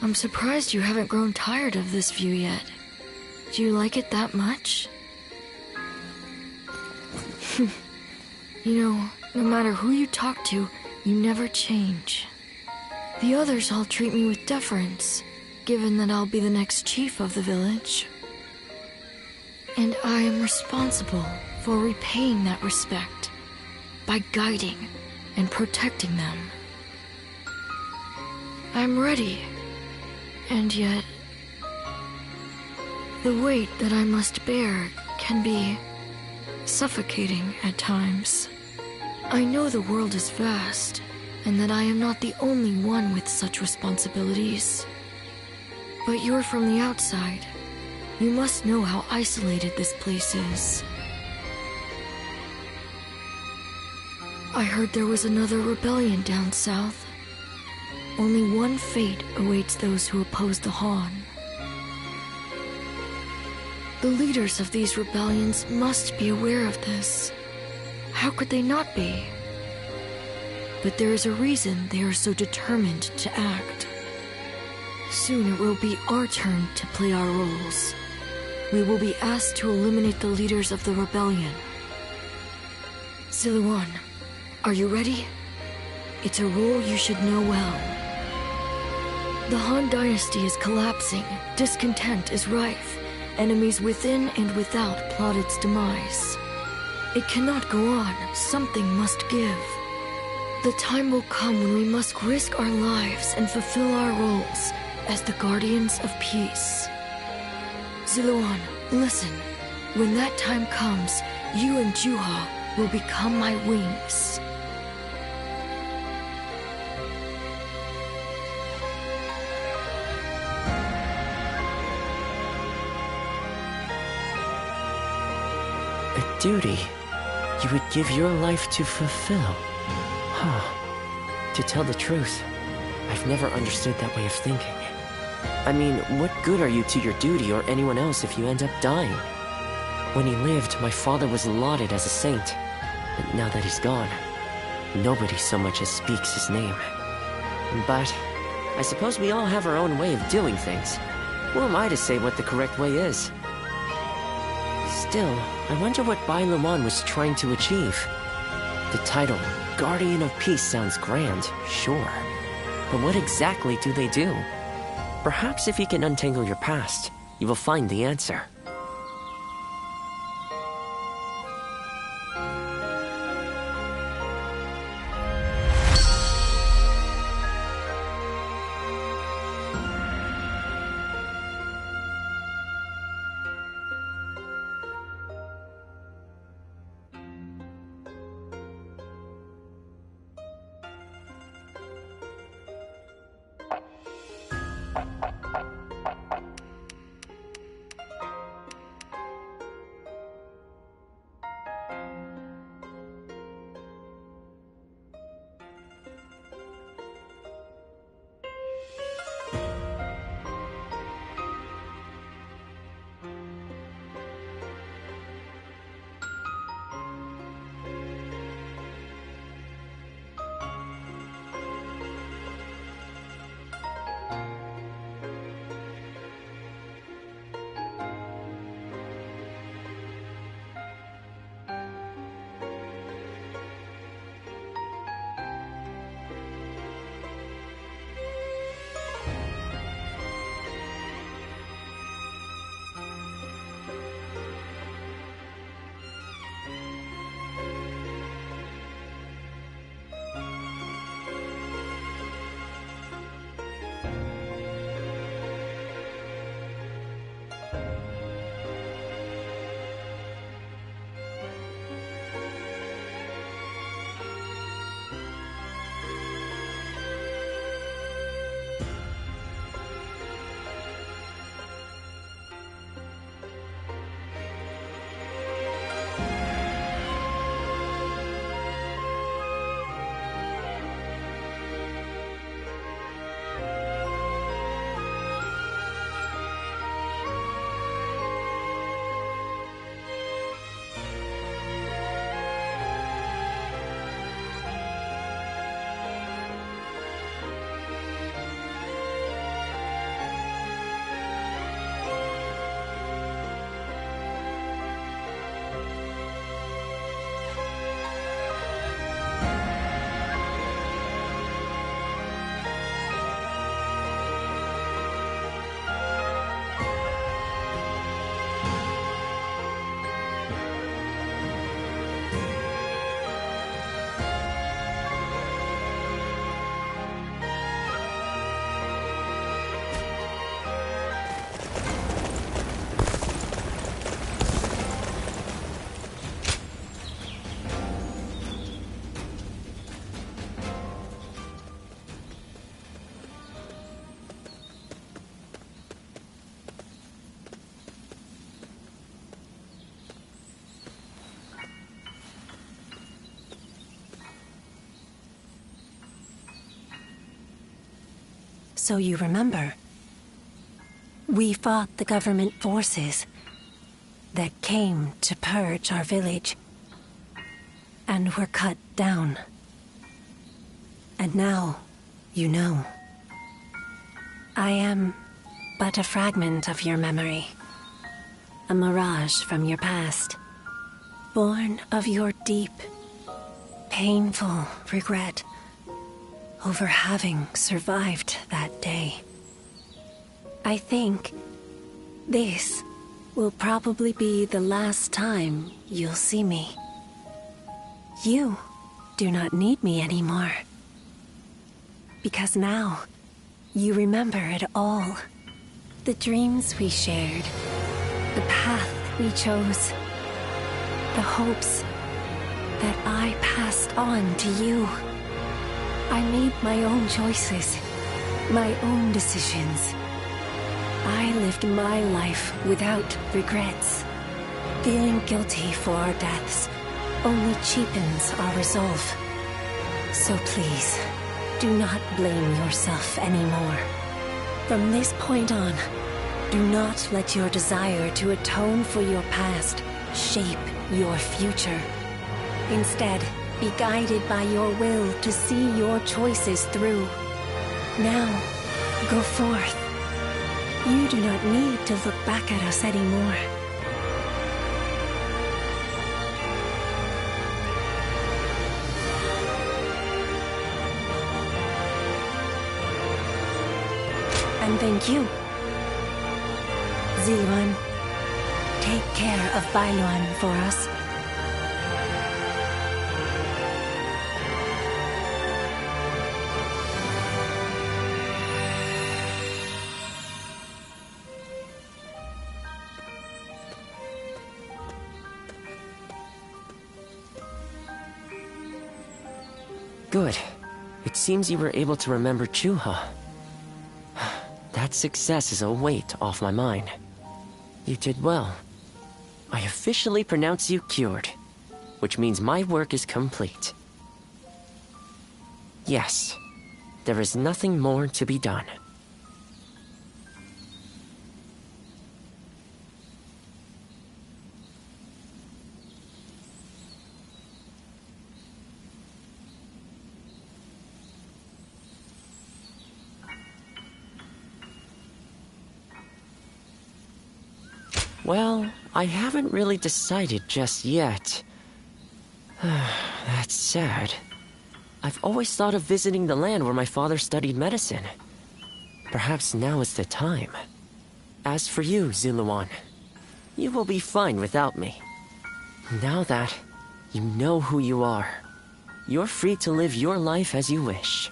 I'm surprised you haven't grown tired of this view yet. Do you like it that much? You know, no matter who you talk to, you never change. The others all treat me with deference, given that I'll be the next chief of the village. And I am responsible for repaying that respect by guiding and protecting them. I'm ready, and yet the weight that I must bear can be suffocating at times. I know the world is vast, and that I am not the only one with such responsibilities. But you're from the outside. You must know how isolated this place is. I heard there was another rebellion down south. Only one fate awaits those who oppose the Han. The leaders of these rebellions must be aware of this. How could they not be? But there is a reason they are so determined to act. Soon it will be our turn to play our roles. We will be asked to eliminate the leaders of the rebellion. Ziluan, are you ready? It's a role you should know well. The Han Dynasty is collapsing, discontent is rife, enemies within and without plot its demise. It cannot go on, something must give. The time will come when we must risk our lives and fulfill our roles as the guardians of peace. Ziluan, listen. When that time comes, you and Juha will become my wings. A duty you would give your life to fulfill. Huh. To tell the truth, I've never understood that way of thinking. I mean, what good are you to your duty or anyone else if you end up dying? When he lived, my father was lauded as a saint. But now that he's gone, nobody so much as speaks his name. But I suppose we all have our own way of doing things. Who am I to say what the correct way is? Still, I wonder what Bai Luman was trying to achieve. The title, Guardian of Peace, sounds grand, sure. But what exactly do they do? Perhaps if you can untangle your past, you will find the answer. so you remember. We fought the government forces that came to purge our village, and were cut down. And now, you know. I am but a fragment of your memory. A mirage from your past. Born of your deep, painful regret over having survived that day. I think this will probably be the last time you'll see me. You do not need me anymore. Because now, you remember it all. The dreams we shared, the path we chose, the hopes that I passed on to you. I made my own choices, my own decisions. I lived my life without regrets. Feeling guilty for our deaths only cheapens our resolve. So please, do not blame yourself anymore. From this point on, do not let your desire to atone for your past shape your future. Instead, be guided by your will to see your choices through. Now, go forth. You do not need to look back at us anymore. And thank you. Ziluan, take care of Bailuan for us. Good. It seems you were able to remember Chuha. That success is a weight off my mind. You did well. I officially pronounce you cured, which means my work is complete. Yes, there is nothing more to be done. Well, I haven't really decided just yet. That's sad. I've always thought of visiting the land where my father studied medicine. Perhaps now is the time. As for you, Ziluan, you will be fine without me. Now that you know who you are, you're free to live your life as you wish.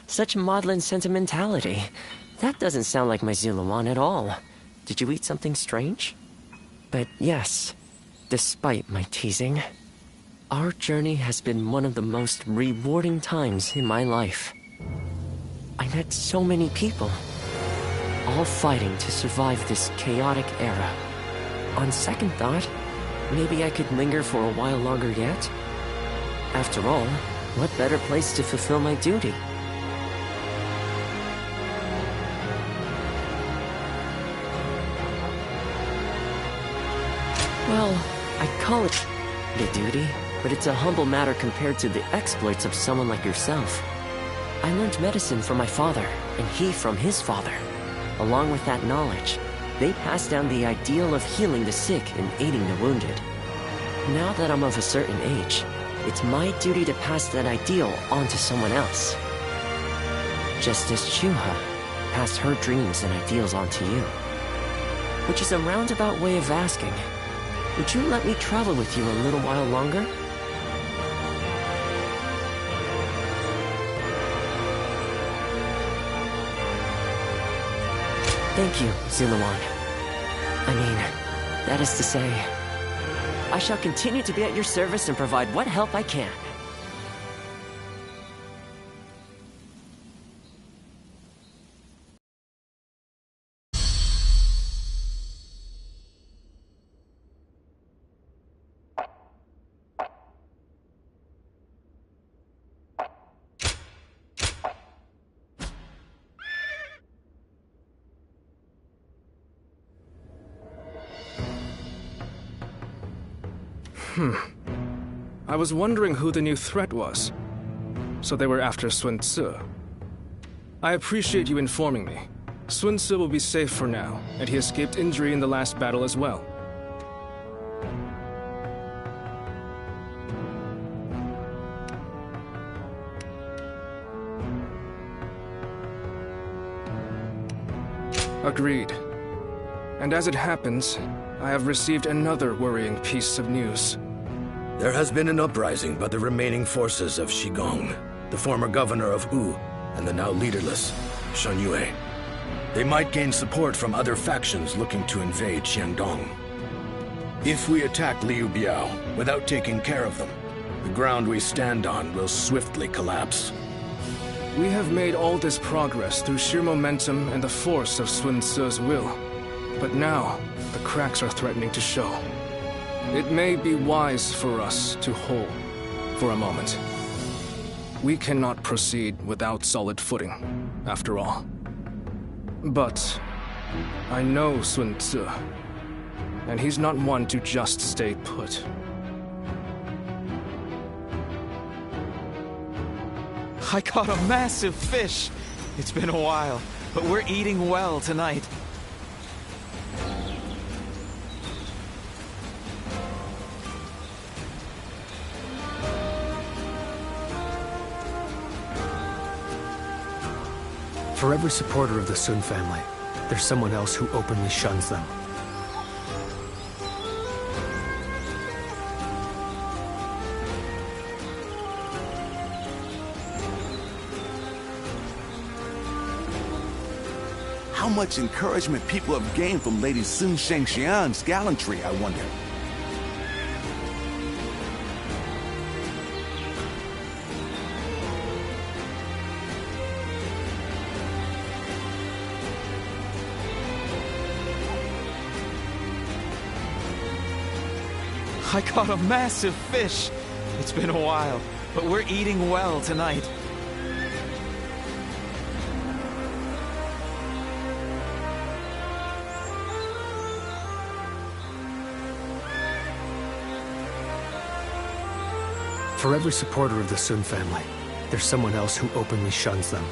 Such maudlin sentimentality. That doesn't sound like my Ziluan at all. Did you eat something strange? But yes, despite my teasing, our journey has been one of the most rewarding times in my life. I met so many people, all fighting to survive this chaotic era. On second thought, maybe I could linger for a while longer yet. After all, what better place to fulfill my duty? Well, I call it a duty, but it's a humble matter compared to the exploits of someone like yourself. I learned medicine from my father, and he from his father. Along with that knowledge, they passed down the ideal of healing the sick and aiding the wounded. Now that I'm of a certain age, it's my duty to pass that ideal on to someone else. Just as Chuha passed her dreams and ideals on to you. Which is a roundabout way of asking, would you let me travel with you a little while longer? Thank you, Ziluan. I mean, that is to say, I shall continue to be at your service and provide what help I can. I was wondering who the new threat was. So they were after Sun Tzu. I appreciate you informing me. Sun Tzu will be safe for now, and he escaped injury in the last battle as well. Agreed. And as it happens, I have received another worrying piece of news. There has been an uprising by the remaining forces of Shigong, the former governor of Wu, and the now leaderless Shan Yue. They might gain support from other factions looking to invade Xiangdong. If we attack Liu Biao without taking care of them, the ground we stand on will swiftly collapse. We have made all this progress through sheer momentum and the force of Sun Tzu's will. But now, the cracks are threatening to show. It may be wise for us to hold for a moment. We cannot proceed without solid footing, after all. But I know Sun Tzu, and he's not one to just stay put. I caught a massive fish. It's been a while, but we're eating well tonight. For every supporter of the Sun family, there's someone else who openly shuns them. How much encouragement people have gained from Lady Sun Shengxian's gallantry, I wonder. I caught a massive fish. It's been a while, but we're eating well tonight. For every supporter of the Sun family, there's someone else who openly shuns them.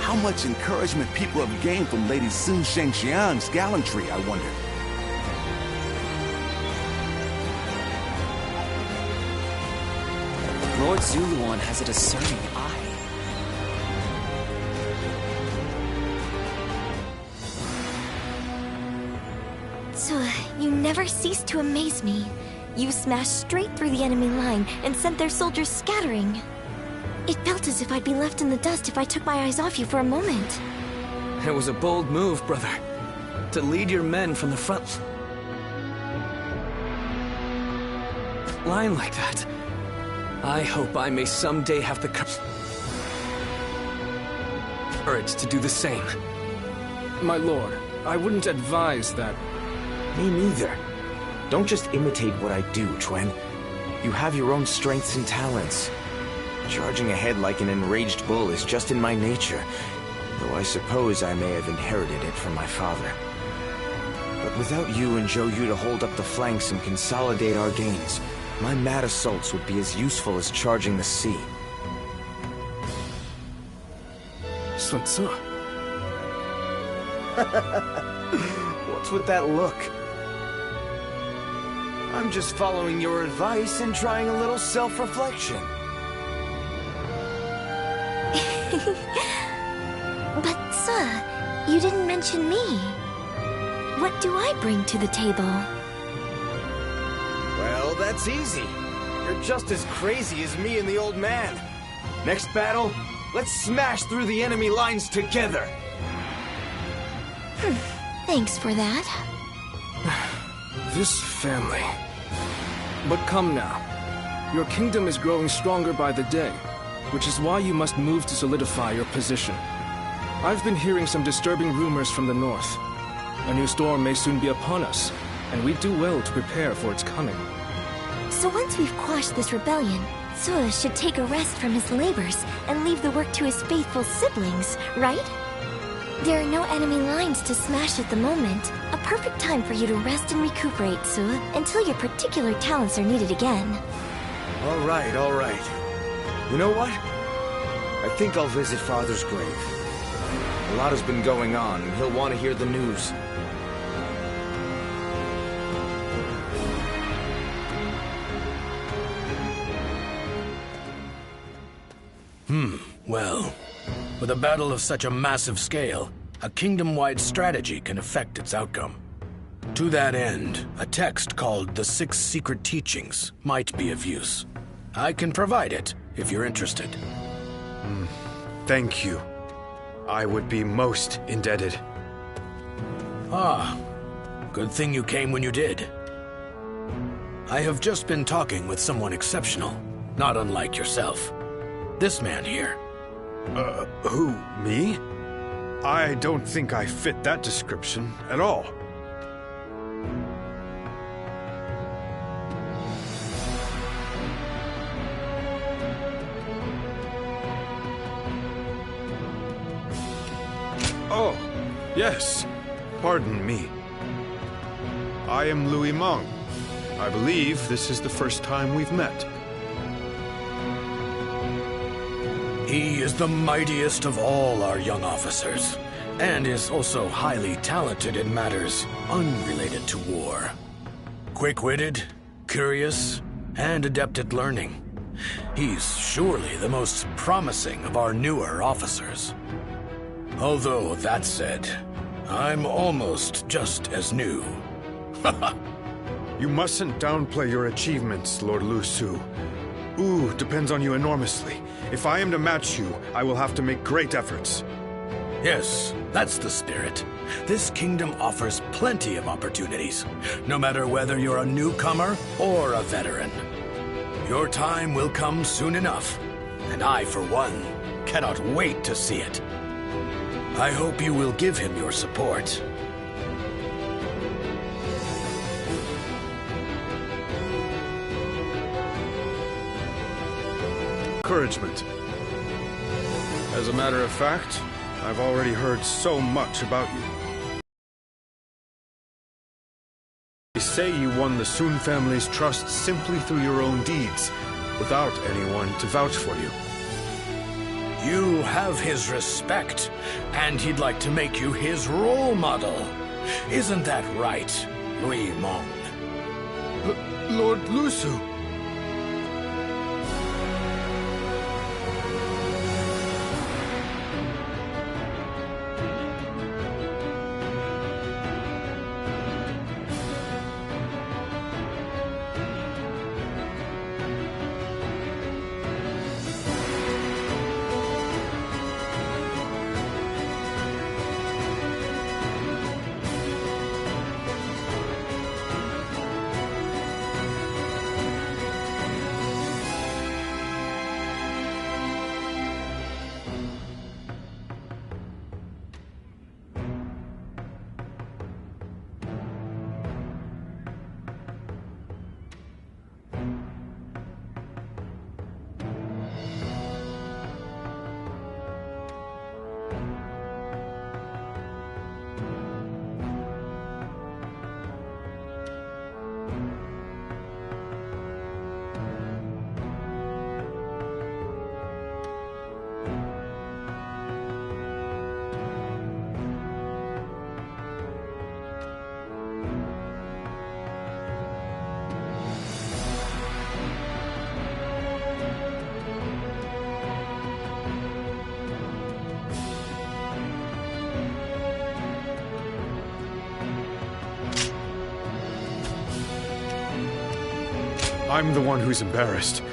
How much encouragement people have gained from Lady Sun Shengxian's gallantry, I wonder. Lord Zuluan has a discerning eye. So, you never cease to amaze me. You smashed straight through the enemy line and sent their soldiers scattering. It felt as if I'd be left in the dust if I took my eyes off you for a moment. It was a bold move, brother. To lead your men from the front line like that. I hope I may someday have the courage to do the same. My lord, I wouldn't advise that. Me neither. Don't just imitate what I do, Chuen. You have your own strengths and talents. Charging ahead like an enraged bull is just in my nature, though I suppose I may have inherited it from my father. But without you and Zhou Yu to hold up the flanks and consolidate our gains, my mad assaults would be as useful as charging the sea. Sun Tzu. What's with that look? I'm just following your advice and trying a little self-reflection. But, sir, you didn't mention me. What do I bring to the table? Well, that's easy. You're just as crazy as me and the old man. Next battle, let's smash through the enemy lines together. Thanks for that. This family. But come now. Your kingdom is growing stronger by the day, which is why you must move to solidify your position. I've been hearing some disturbing rumors from the north. A new storm may soon be upon us, and we do well to prepare for its coming. So once we've quashed this rebellion, Suo should take a rest from his labors and leave the work to his faithful siblings, right? There are no enemy lines to smash at the moment. A perfect time for you to rest and recuperate, Suo, until your particular talents are needed again. All right, all right. You know what? I think I'll visit Father's grave. A lot has been going on, and he'll want to hear the news. Well, with a battle of such a massive scale, a kingdom-wide strategy can affect its outcome. To that end, a text called The Six Secret Teachings might be of use. I can provide it, if you're interested. Thank you. I would be most indebted. Ah, good thing you came when you did. I have just been talking with someone exceptional, not unlike yourself. This man here. Who, me? I don't think I fit that description at all. Oh, yes. Pardon me. I am Louis Meng. I believe this is the first time we've met. He is the mightiest of all our young officers, and is also highly talented in matters unrelated to war. Quick-witted, curious, and adept at learning. He's surely the most promising of our newer officers. Although, that said, I'm almost just as new. You mustn't downplay your achievements, Lord Lu Su. Ooh depends on you enormously. If I am to match you, I will have to make great efforts. Yes, that's the spirit. This kingdom offers plenty of opportunities, no matter whether you're a newcomer or a veteran. Your time will come soon enough, and I, for one, cannot wait to see it. I hope you will give him your support. Encouragement. As a matter of fact, I've already heard so much about you. They say you won the Sun family's trust simply through your own deeds, without anyone to vouch for you. You have his respect, and he'd like to make you his role model. Isn't that right, Louis Meng? Lord Lu Su. I'm the one who's embarrassed.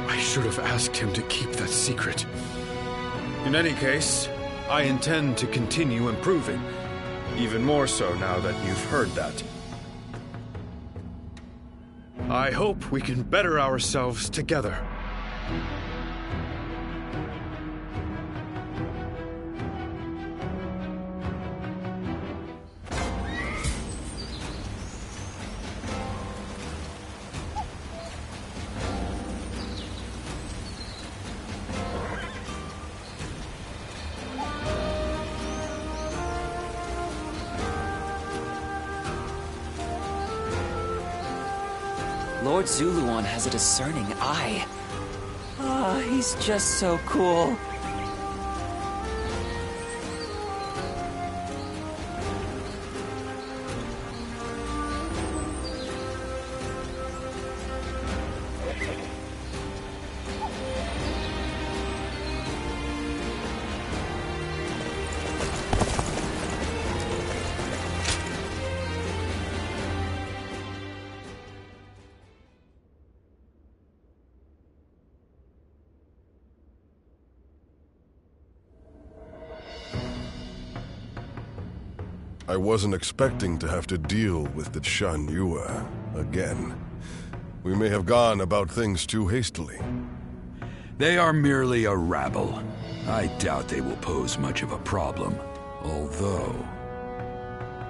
I should have asked him to keep that secret. In any case, I intend to continue improving. Even more so now that you've heard that. I hope we can better ourselves together. Lord Zuluan has a discerning eye. Ah, he's just so cool. I wasn't expecting to have to deal with the Shan Yue again. We may have gone about things too hastily. They are merely a rabble. I doubt they will pose much of a problem. Although...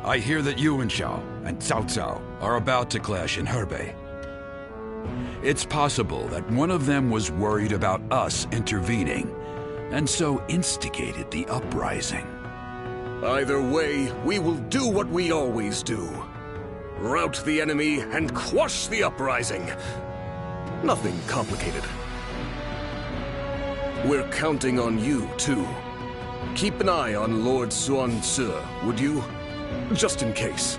I hear that Yuan Shao and Cao Cao are about to clash in Hebei. It's possible that one of them was worried about us intervening, and so instigated the uprising. Either way, we will do what we always do. Rout the enemy and quash the uprising. Nothing complicated. We're counting on you, too. Keep an eye on Lord Xuan Ce, would you? Just in case.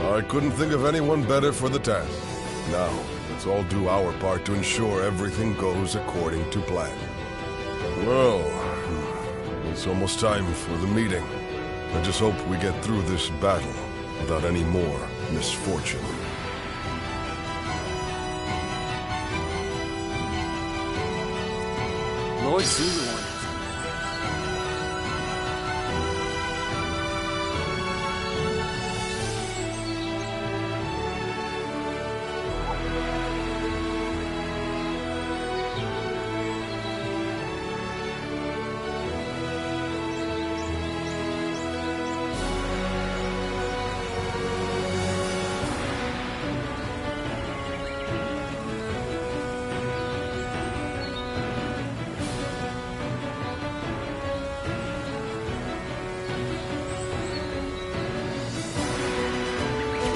I couldn't think of anyone better for the task. Now, let's all do our part to ensure everything goes according to plan. Well, it's almost time for the meeting. I just hope we get through this battle without any more misfortune. Lord Zuluan.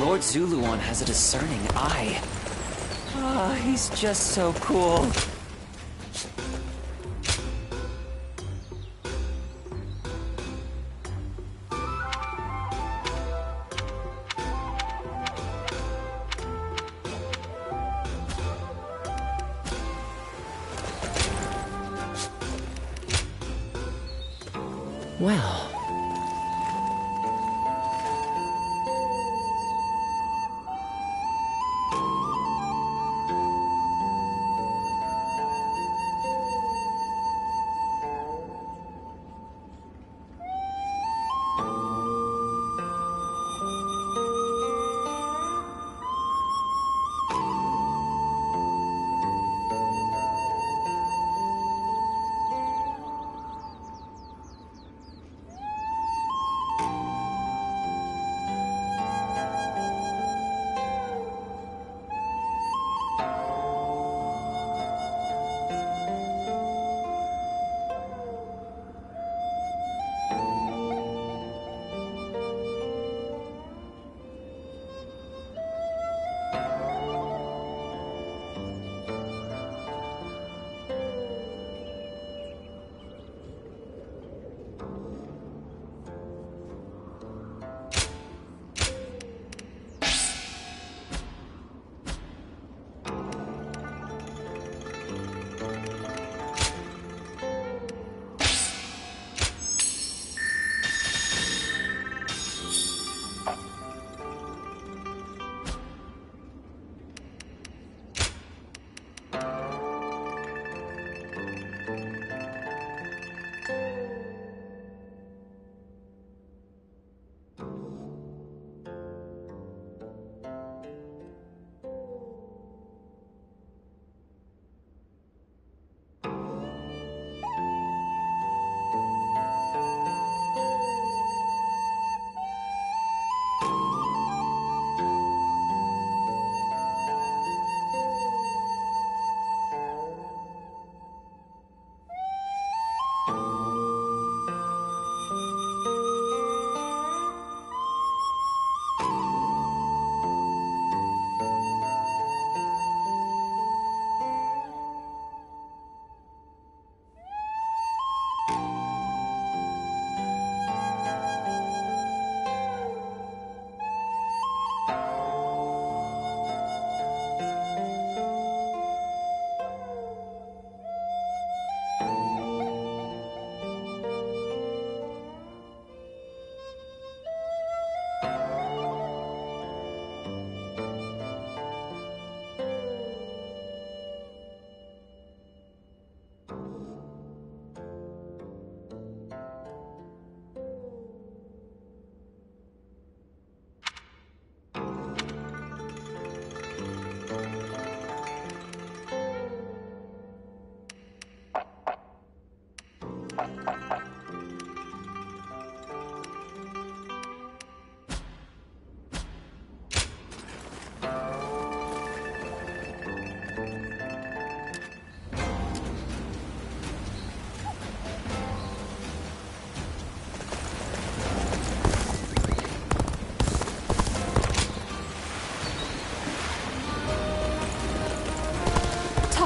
Lord Zuluan has a discerning eye. Ah, he's just so cool. Well...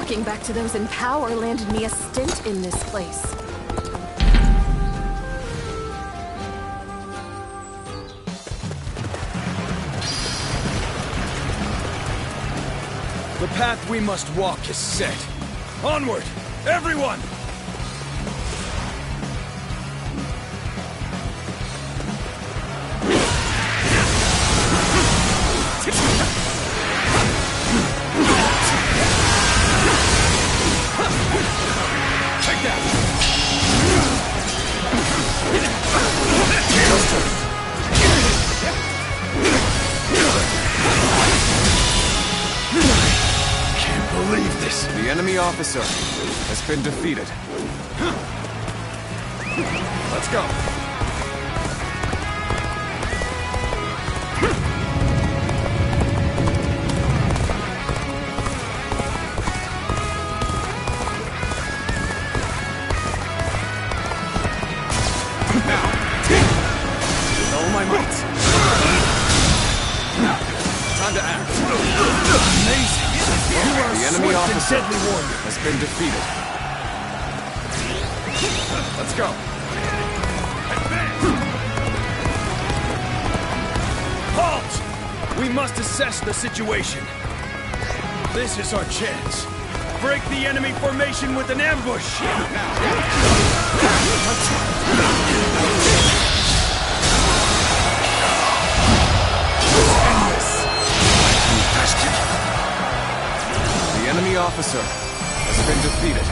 Talking back to those in power landed me a stint in this place. The path we must walk is set. Onward, everyone! Take that! Can't believe this! The enemy officer has been defeated. Let's go! My might. Time to act. Amazing. The enemy officer has been defeated. Let's go. Halt! We must assess the situation. This is our chance. Break the enemy formation with an ambush. The enemy officer has been defeated.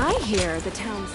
I hear the town's...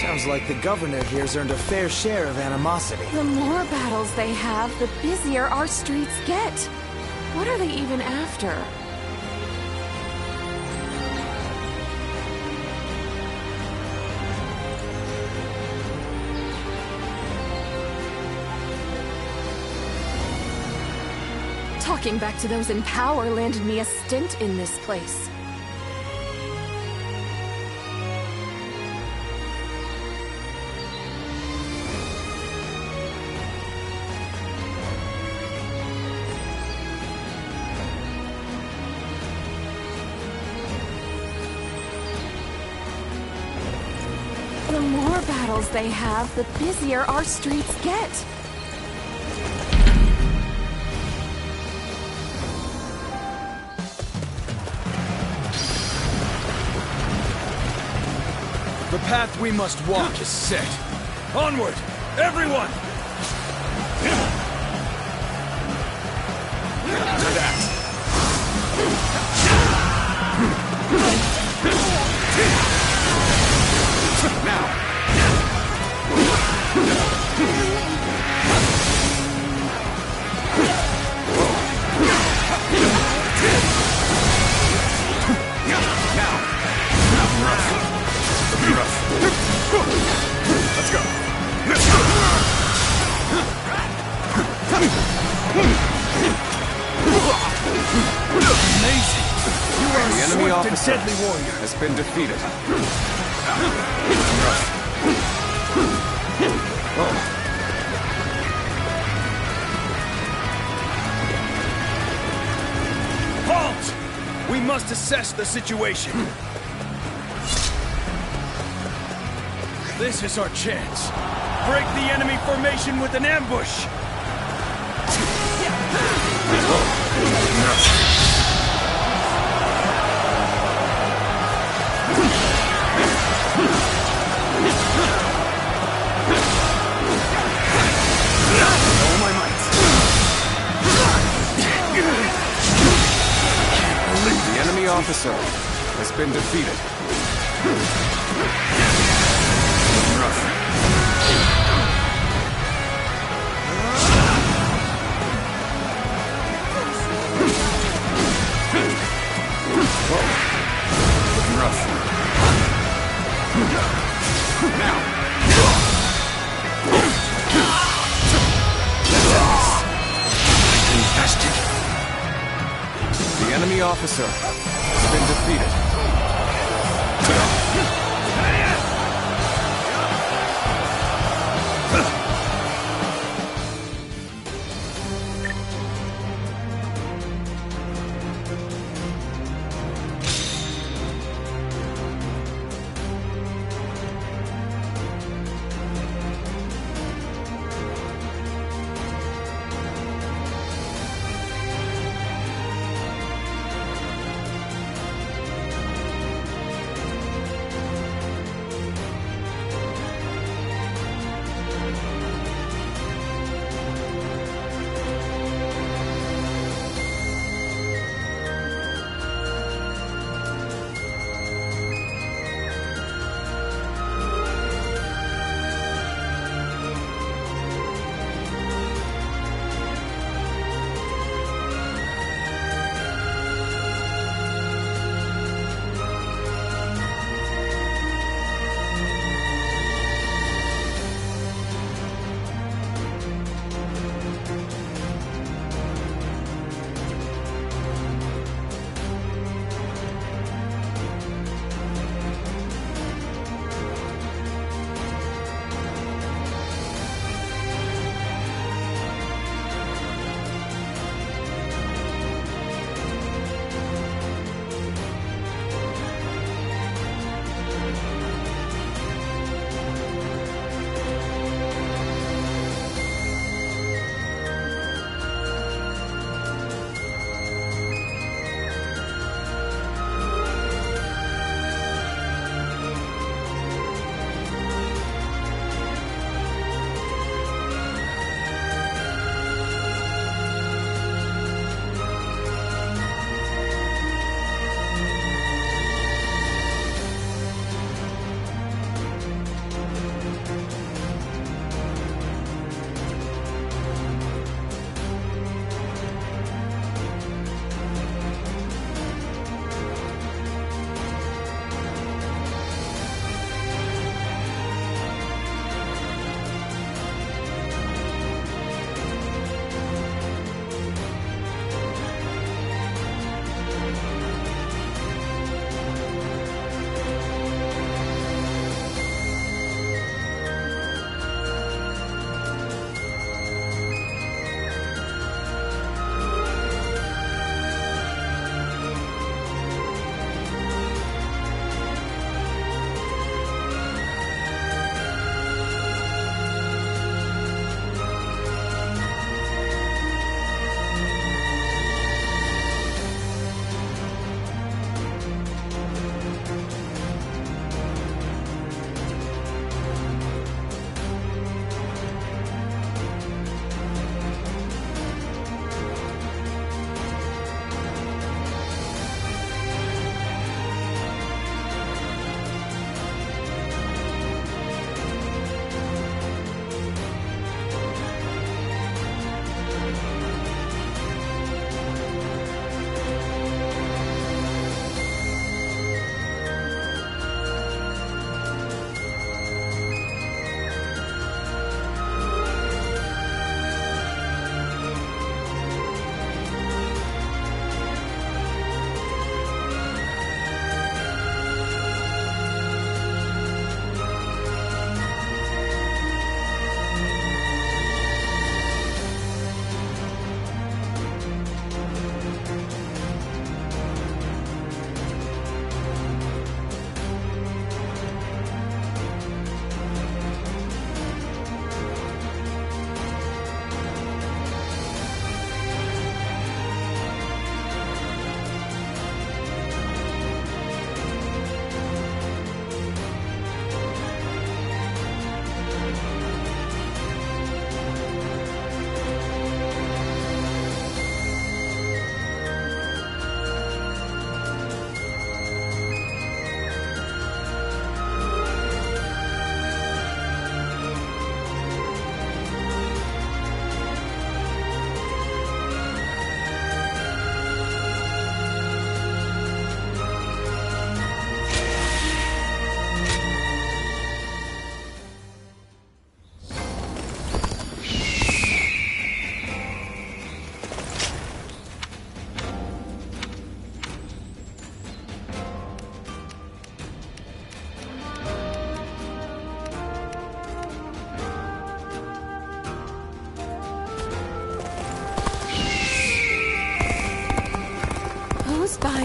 Sounds like the governor here's earned a fair share of animosity. The more battles they have, the busier our streets get. What are they even after? Talking back to those in power landed me a stint in this place. The more battles they have, the busier our streets get. The path we must walk is set. Onward, everyone! To that. Now. Let's go. Amazing. You are the enemy swift officer and deadly warrior. has been defeated. Halt! We must assess the situation. This is our chance. Break the enemy formation with an ambush. All my might. The enemy officer has been defeated. The enemy officer has been defeated.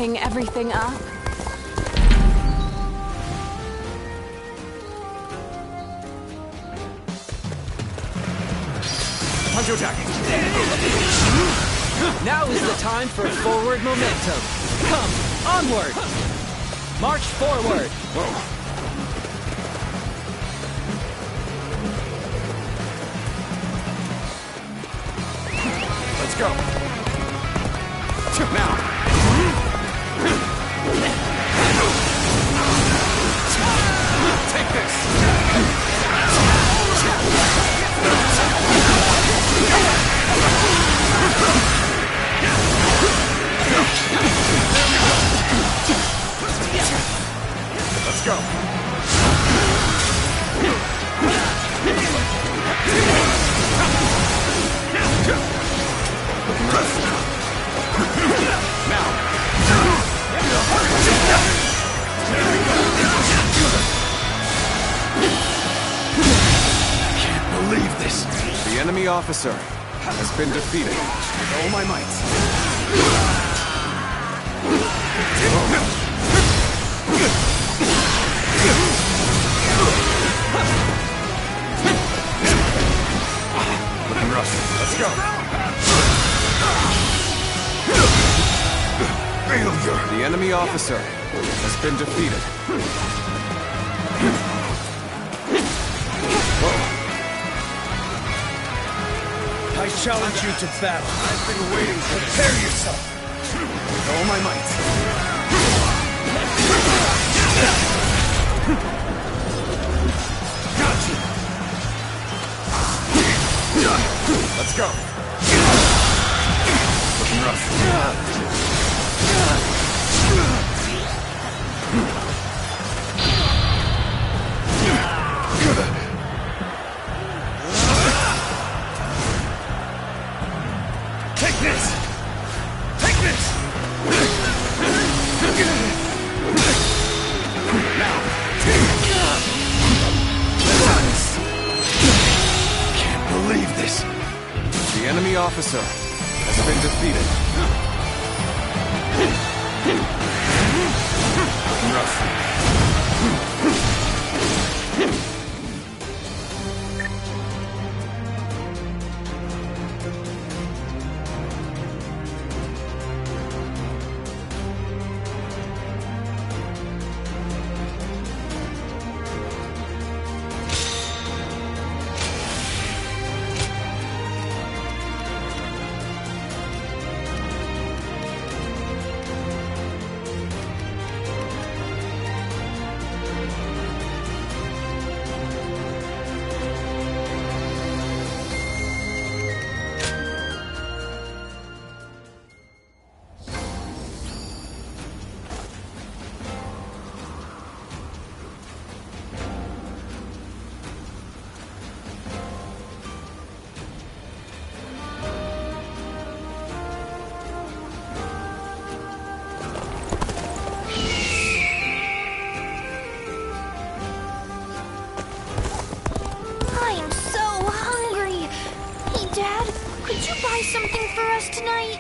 hang everything up. Now is the time for forward momentum. Come, onward! March forward! Let's go. Now. Take this. Let's go. Now. Can't believe this. The enemy officer has been defeated with all my might. Looking rough. Let's go. Failure. The enemy officer has been defeated. I challenge you to battle. I've been waiting. Prepare yourself. With all my might. Got you. Let's go. Looking rough. Take this! Take this! Now! Can't believe this! The enemy officer has been defeated. Rough. Something for us tonight?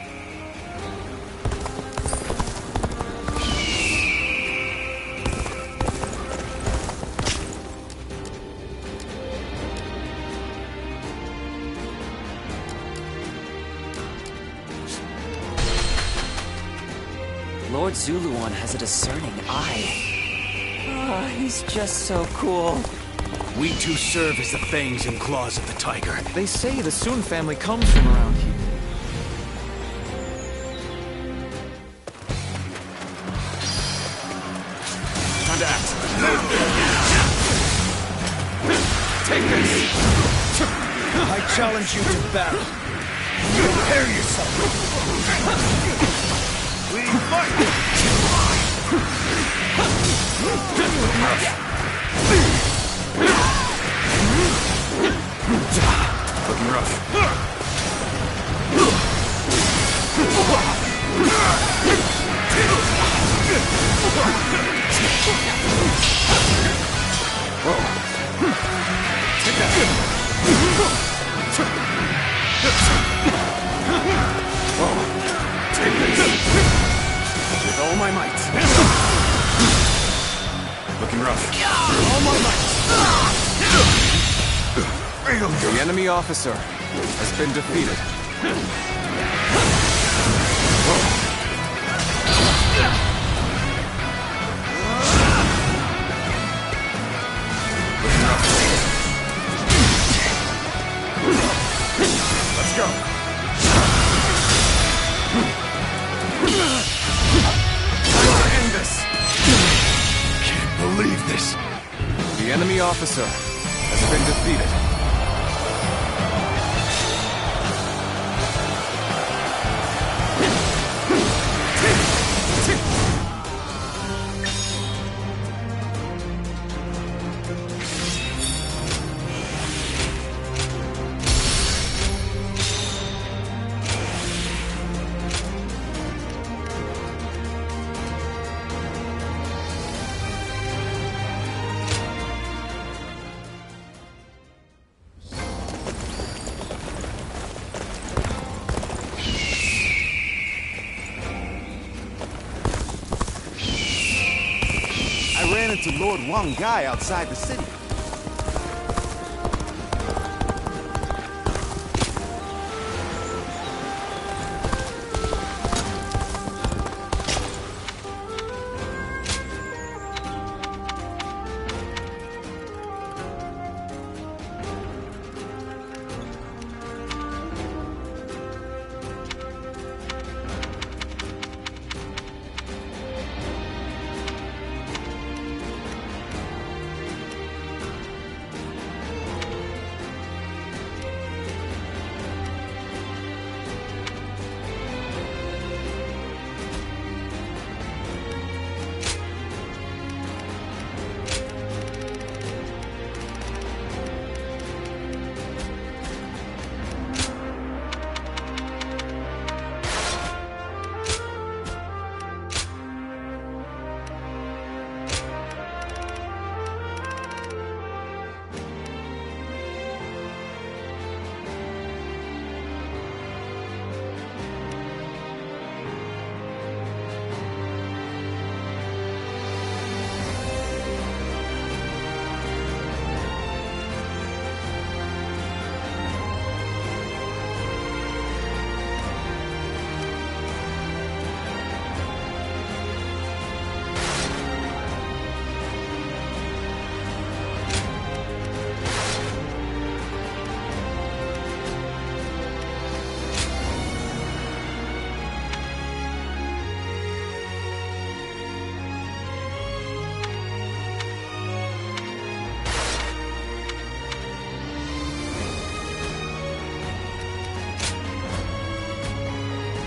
Lord Zuluan has a discerning eye. Ah, he's just so cool. We too serve as the fangs and claws of the tiger. They say the Sun family comes from around here. Time to act. Take this! I challenge you to battle. Prepare yourself. We fight! Looking rough. Whoa. Take that. Whoa. Take this. With all The enemy officer has been defeated. Let's go. End this. Can't believe this. The enemy officer has been defeated. I ran into Lord Wang Gai outside the city.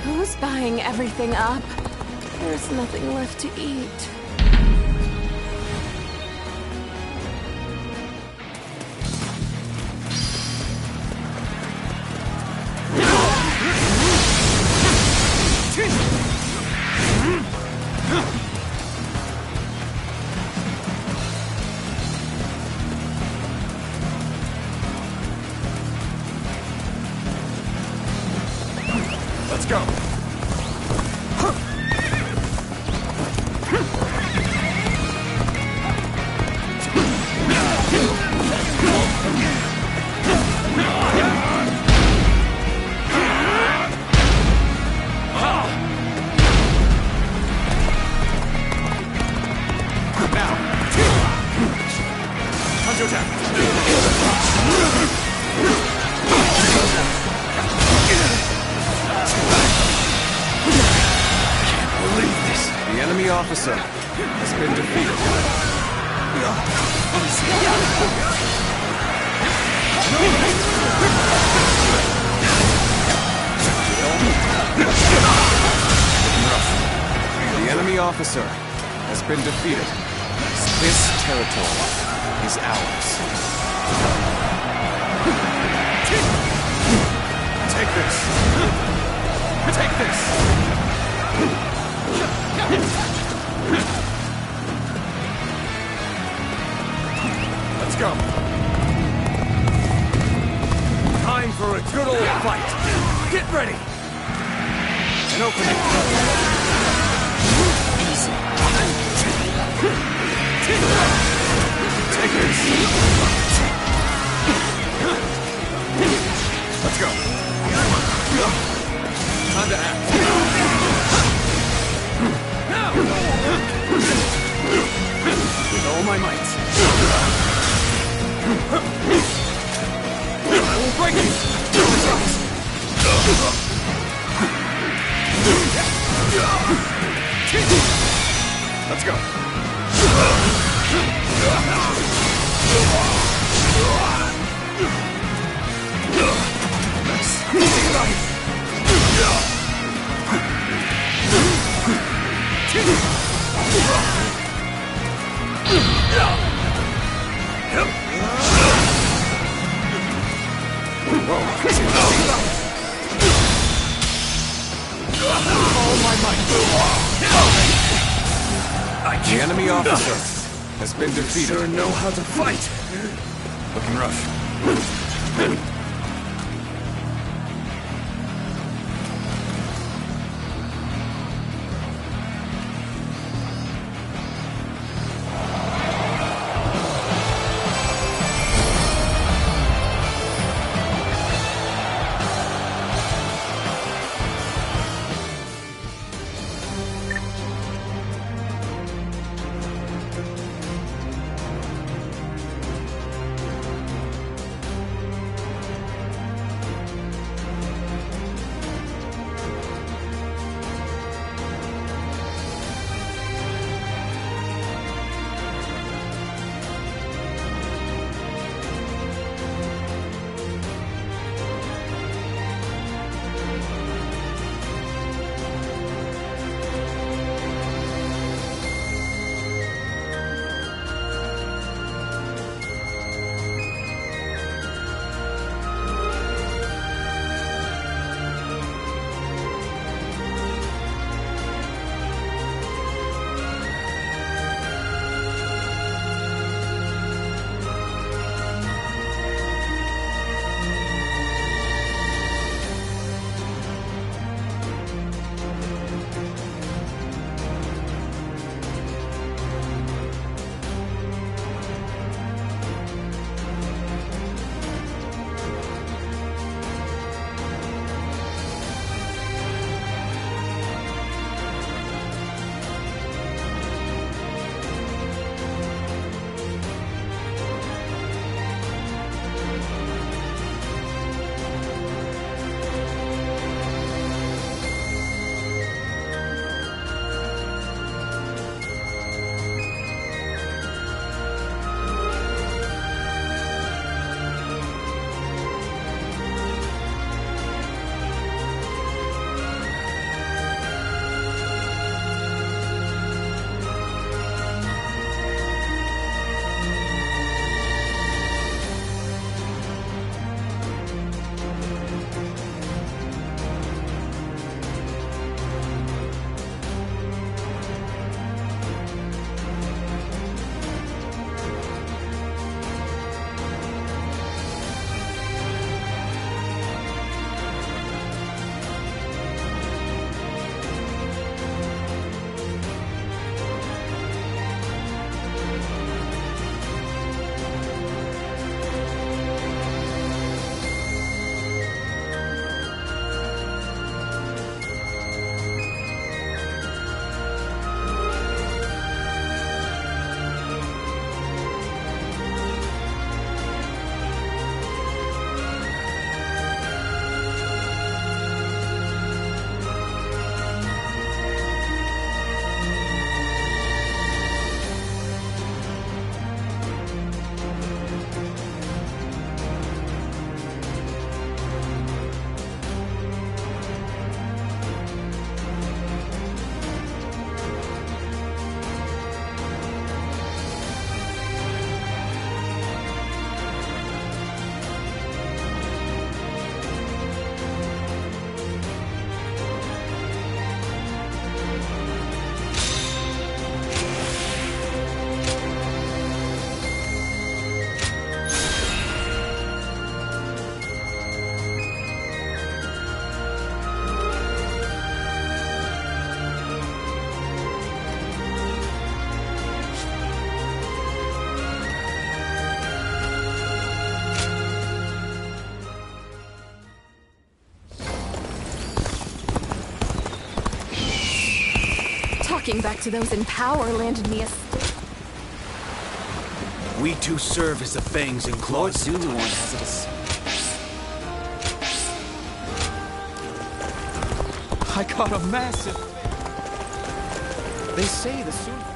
Who's buying everything up? There's nothing left to eat. Let's go. The enemy officer has been defeated. The enemy officer has been defeated. This territory is ours. Take this. Take this. Let's go. Time for a good old fight. Get ready. An opening. Easy. Take this. my might. I will break you! Let's go. All my might. The enemy officer has been defeated. Sure know how to fight. Looking rough. Talking back to those in power landed me a... We two serve as the fangs and claws. Lord Zuluan has it. I caught a massive... They say the Zulu...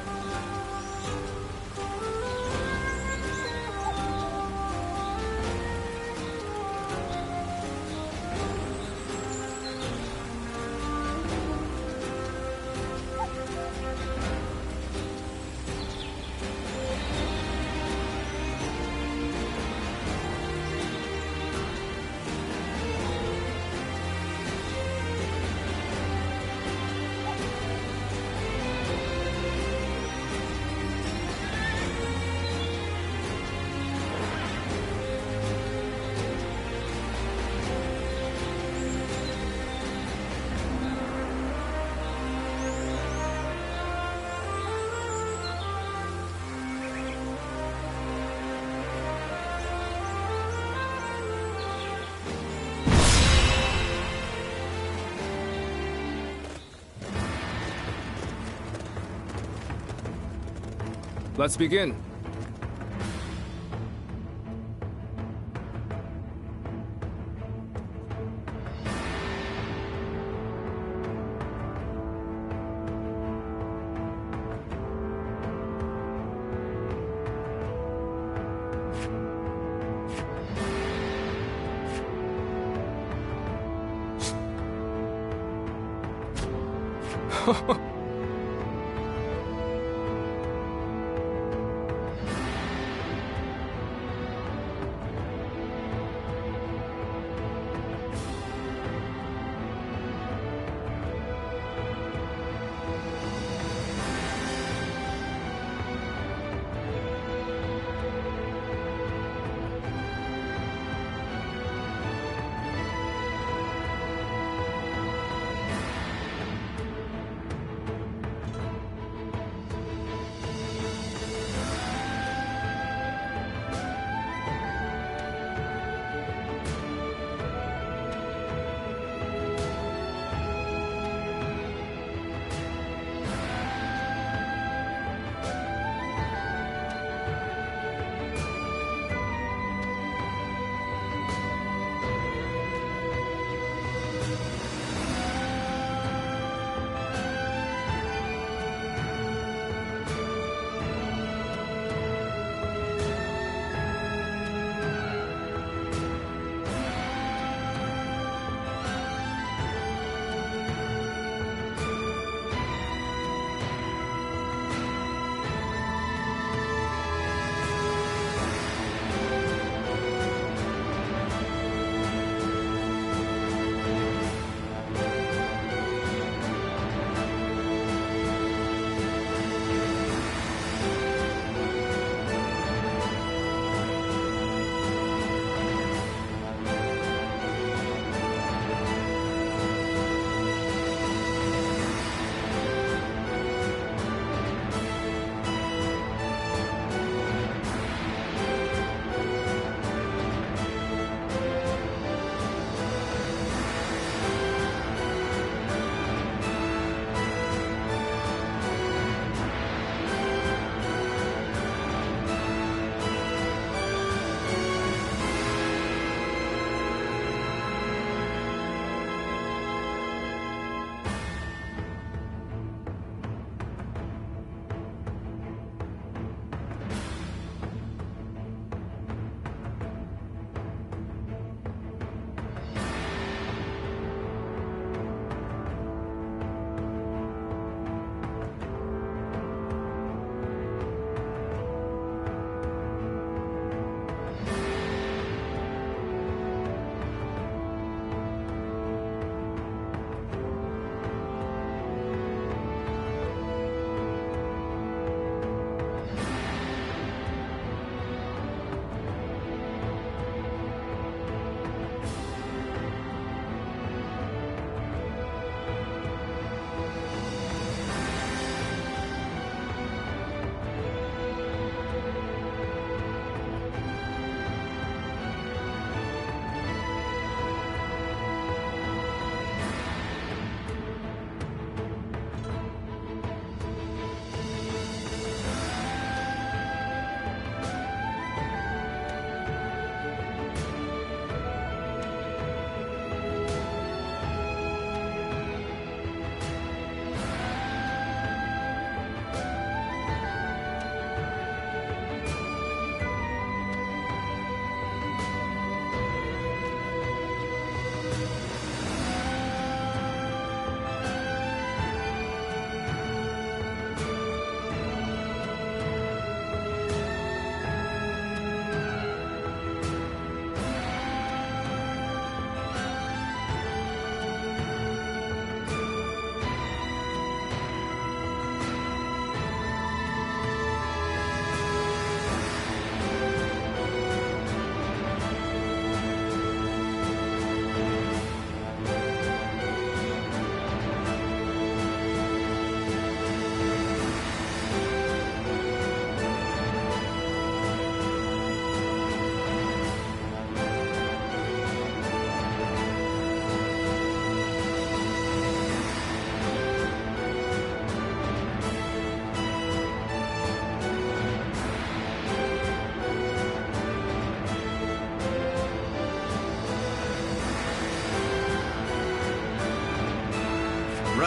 Let's begin.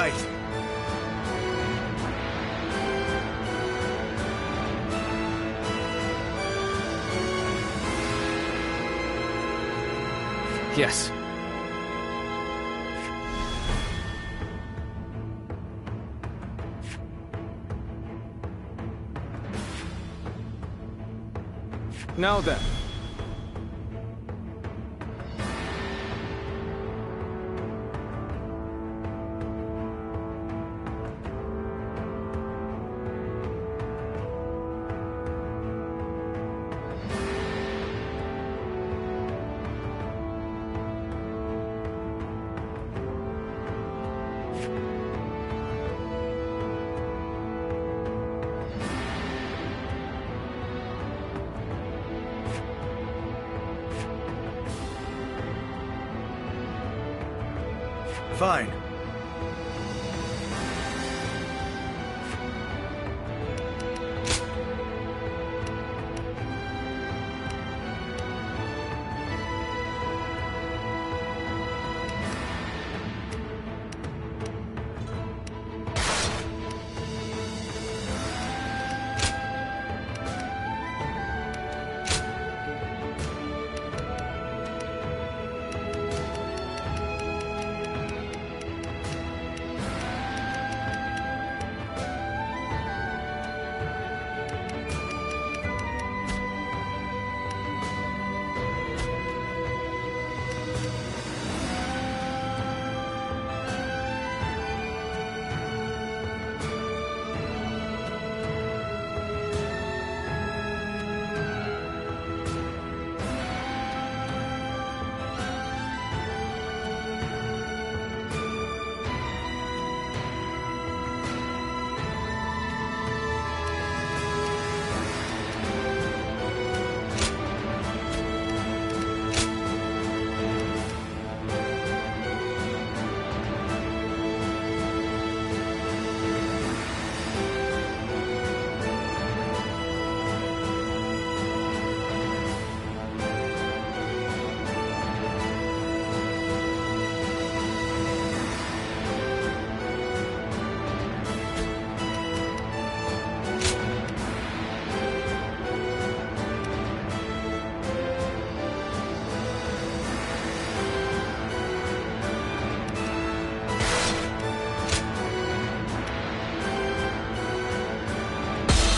right. Yes. Now then. Fine.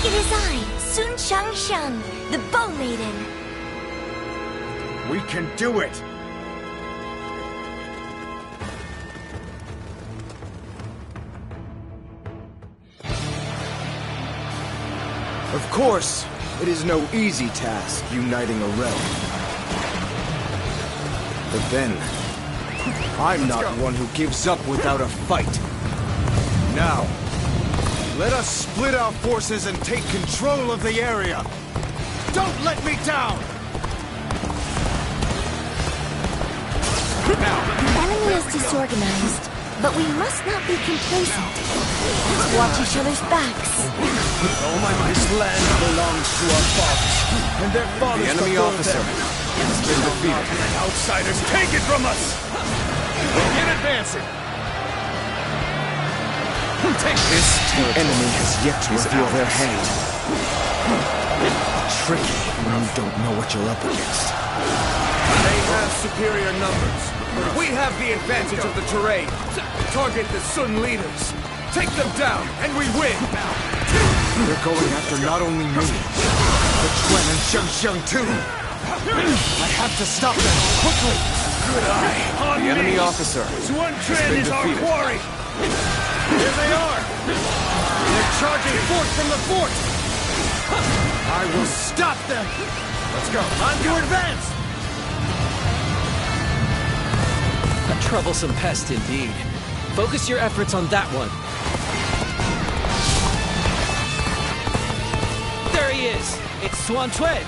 It is I, Sun Shangxiang, the Bow Maiden. We can do it! Of course, it is no easy task uniting a realm. But then, I'm not one who gives up without a fight. Now, let us split our forces and take control of the area! Don't let me down! The enemy is disorganized, but we must not be complacent. Let's watch each other's backs. This land belongs to our fathers, and their fathers. The enemy officer has been defeated. Outsiders, take it from us! Begin advancing! Take this. The enemy has yet to reveal their hand. Tricky when you don't know what you're up against. They have superior numbers. We have the advantage of the terrain. Target the Sun leaders. Take them down, and we win! They're going after not only me, but Quan and Shangxiang too. I have to stop them, quickly! Good eye! The enemy officer Zuan has Quan been is our defeated. quarry! Here they are! They're charging forth from the fort! I will stop them! Let's go! On to advance! A troublesome pest indeed. Focus your efforts on that one. There he is! It's Swan Tuen!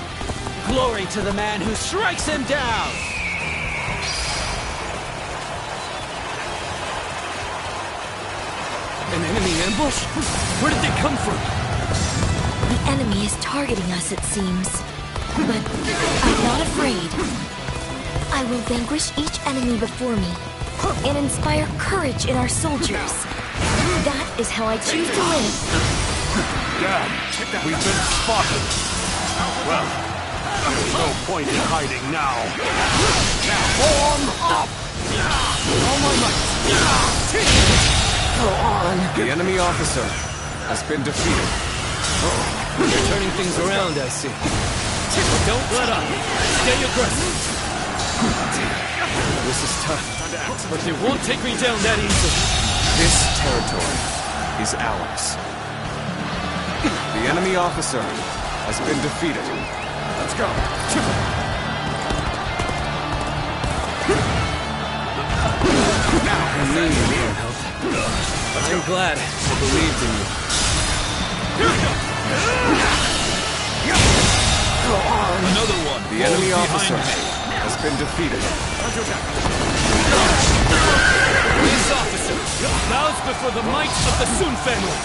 Glory to the man who strikes him down! An enemy ambush? Where did they come from? The enemy is targeting us, it seems. But I'm not afraid. I will vanquish each enemy before me and inspire courage in our soldiers. That is how I choose to live. Dad, we've been spotted. Well, there's no point in hiding now. Now, form up! All my might! Go on. The enemy officer has been defeated. You're turning things around, I see. But don't let up. Stay aggressive. This is tough. But they won't take me down that easily. This territory is ours. The enemy officer has been defeated. Let's go. Now, I knew you needed help. I'm glad I believed in you. Go on. Another one. The enemy officer has been defeated. This officer bows before the might of the Sun family.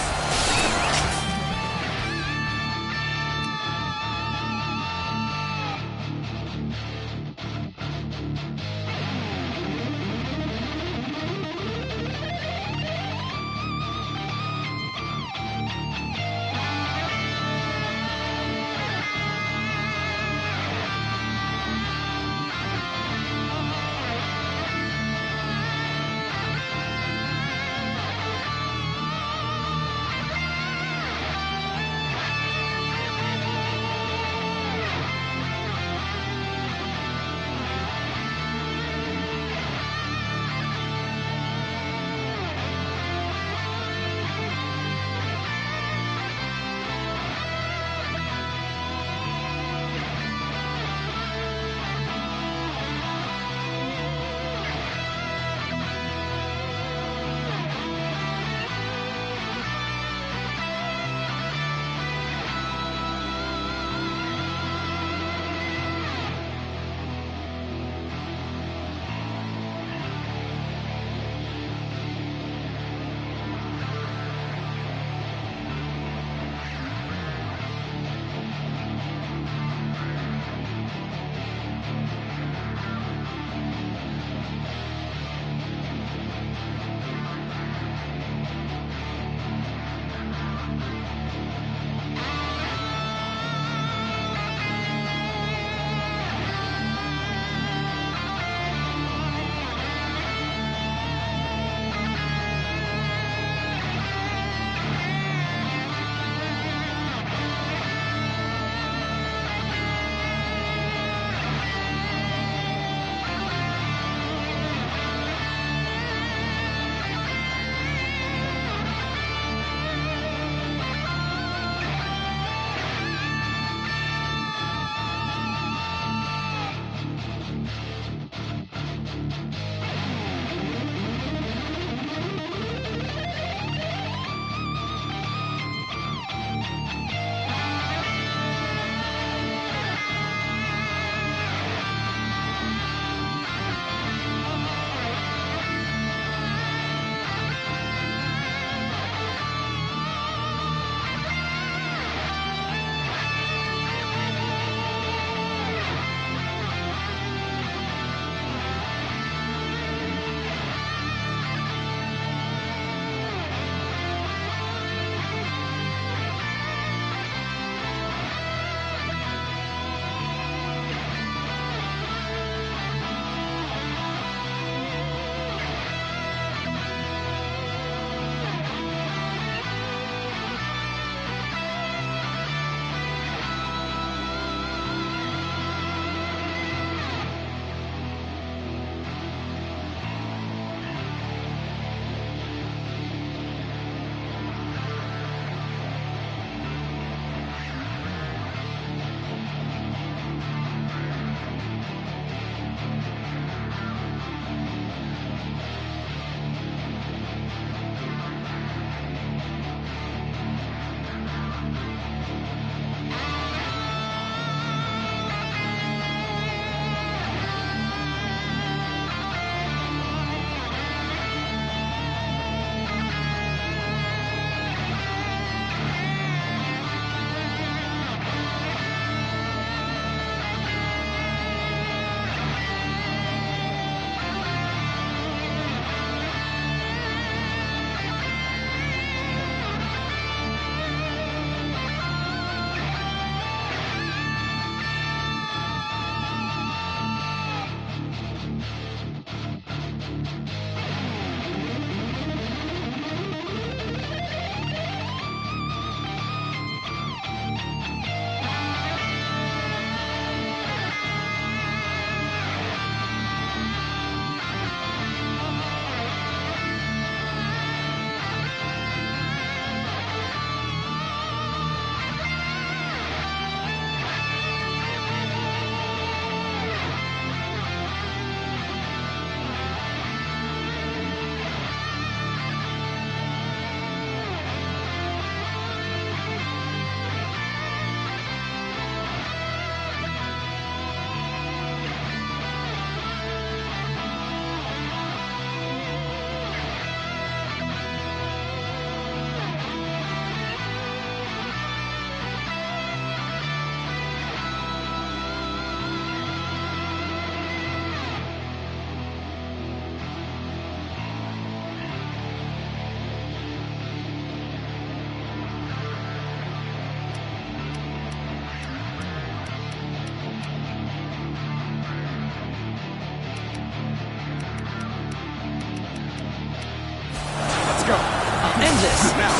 this. Now,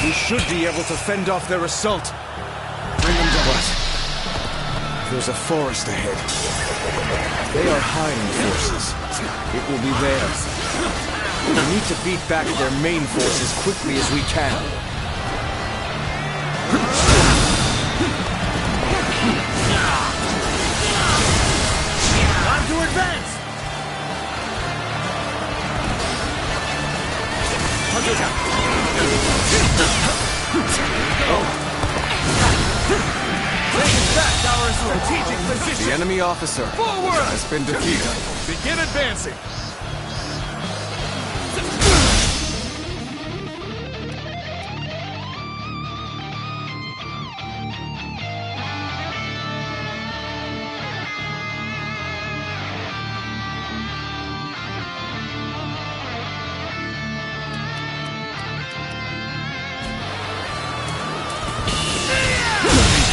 we should be able to fend off their assault. Bring them down. What? There's a forest ahead. They are hiding forces. It will be theirs. We need to beat back their main force as quickly as we can. Time to advance! Taking back our strategic position! The enemy officer has been defeated. Begin advancing!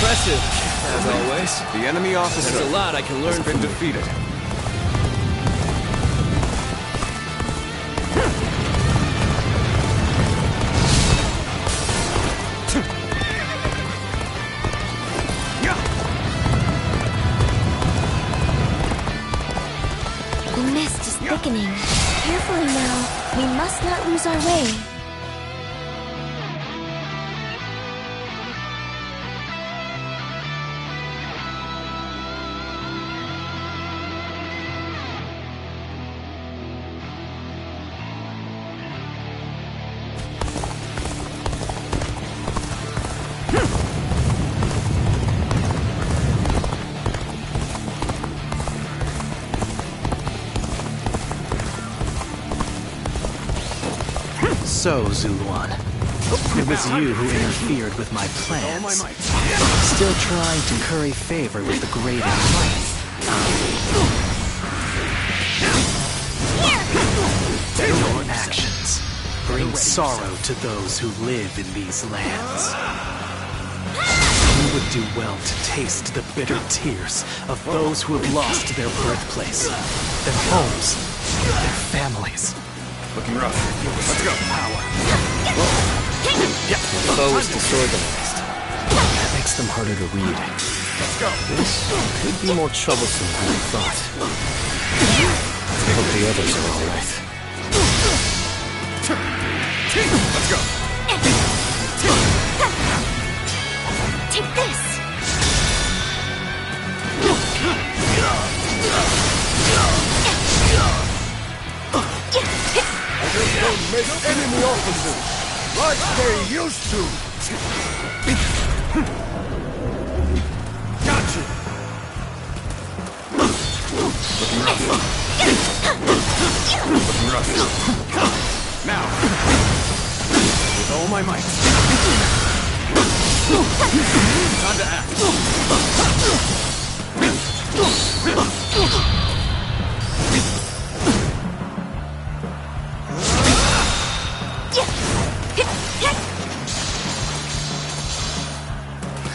Impressive, as always. The enemy officer There's a lot I can learn has been defeated. The mist is thickening. Carefully now. We must not lose our way. So, Zuluan, it was you who interfered with my plans. Still trying to curry favor with the great and mighty. Your actions bring sorrow to those who live in these lands. You would do well to taste the bitter tears of those who have lost their birthplace, their homes, their families. Looking rough. Let's go. Power. The foe is disorganized. That makes them harder to read. Let's go. This could be more troublesome than I thought. I hope the others are all right. Let's go. Take this! Don't make enemy officers like they used to. Gotcha. Looking rough. Looking rough. Now, with all my might. Time to act.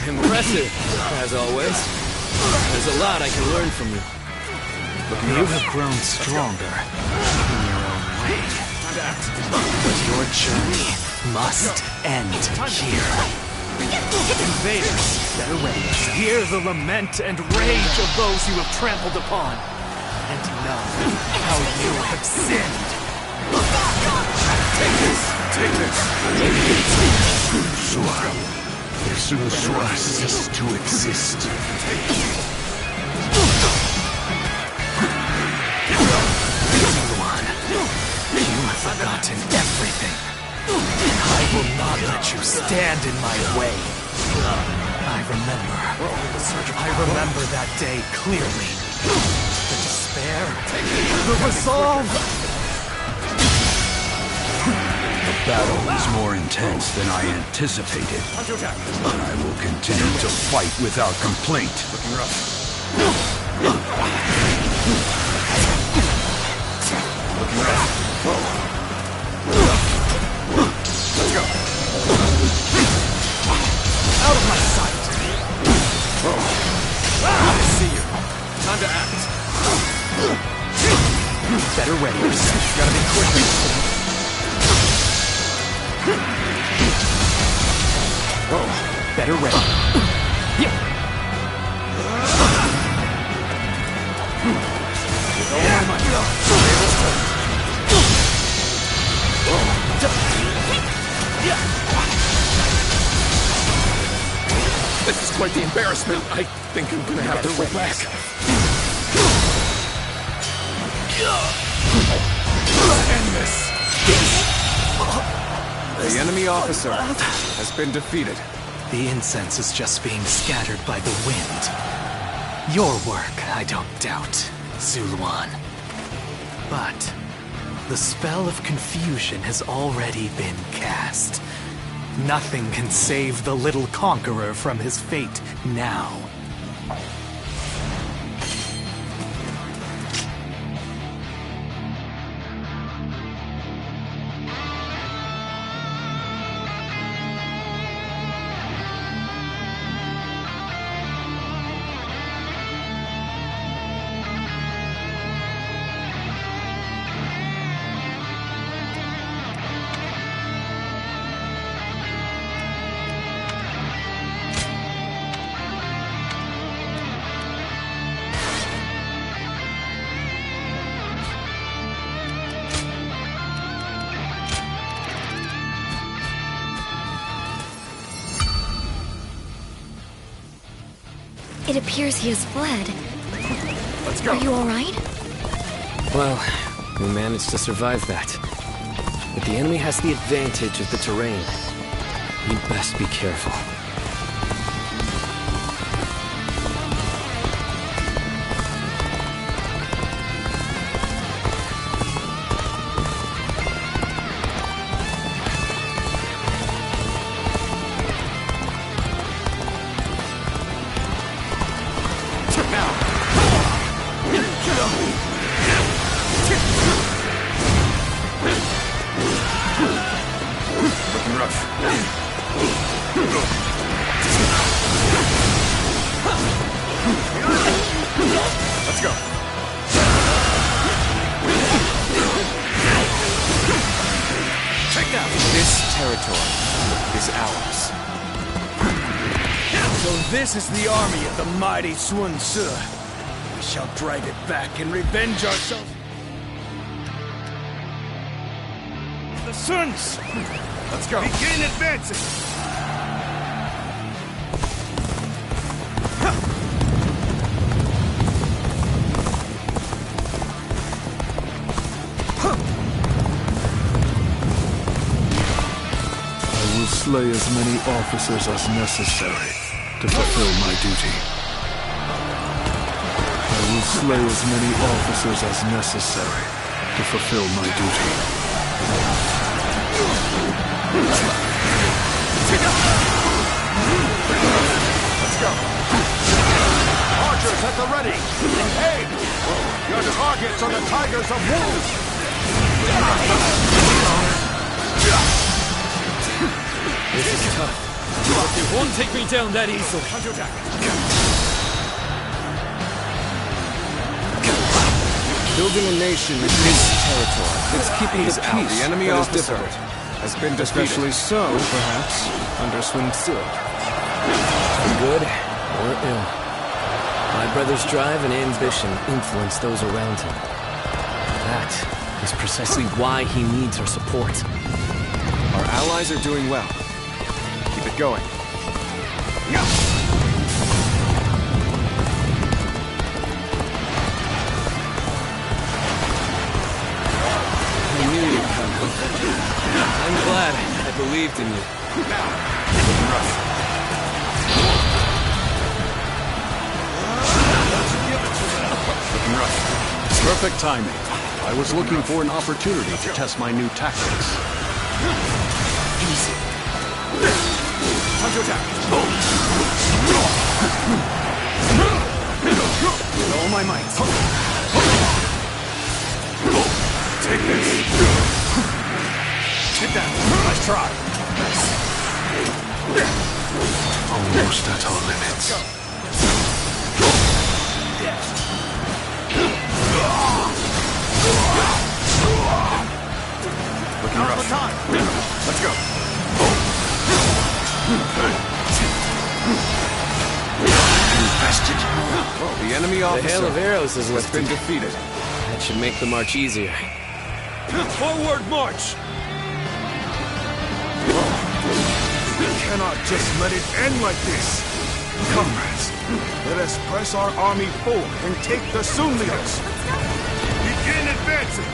Impressive, as always. There's a lot I can learn from you. You have grown stronger in your own way. But your journey must end here. Invaders, better ready. Hear the lament and rage of those you have trampled upon. And know how you have sinned. Take this. Take this. Sure. As soon as Sura ceased to exist. Zuluan, you have forgotten everything. And I will not let you stand in my way. I remember that day clearly. The despair, the resolve. The battle is more intense than I anticipated. But I will continue to fight without complaint. Looking rough. Looking rough. Let's go. Out of my sight. I see you. Time to act. Better ready. Gotta be quicker. Oh, better ready. With all my might, tables turned. This is quite the embarrassment. I think I'm gonna have to fall back. End this. The enemy officer has been defeated. The incense is just being scattered by the wind. Your work, I don't doubt, Zuluan. But the spell of confusion has already been cast. Nothing can save the little conqueror from his fate now. It appears he has fled. Let's go. Are you all right? Well, we managed to survive that. But the enemy has the advantage of the terrain. You'd best be careful. Let's go. Check that. This territory is ours. So this is the army of the mighty Sun Ce. We shall drive it back and revenge ourselves. The Suns! Let's go. Begin advancing! I will slay as many officers as necessary to fulfill my duty. I will slay as many officers as necessary to fulfill my duty. Let's go. Archers at the ready. Aim! Your targets are the Tigers of Wolves. This is tough. But they won't take me down that easily. Building a nation in this territory. It's keeping the peace. The enemy officer has been defeated. Especially so, perhaps, under Sun Ce. For good or ill. My brother's drive and ambition influence those around him. That is precisely why he needs our support. Our allies are doing well. Keep it going. I knew you'd come. I'm glad I believed in you. Looking rough. Perfect timing. I was looking for an opportunity to test my new tactics. Easy. Time to attack. With all my might. Take this. Take that. Nice try. Almost at our limits. Looking rough. Let's go. Infested. The enemy The officer hail of arrows has has been defeated. That should make the march easier. Forward march! We cannot just let it end like this. Comrades, let us press our army forward and take the Sun leaders. Begin advancing!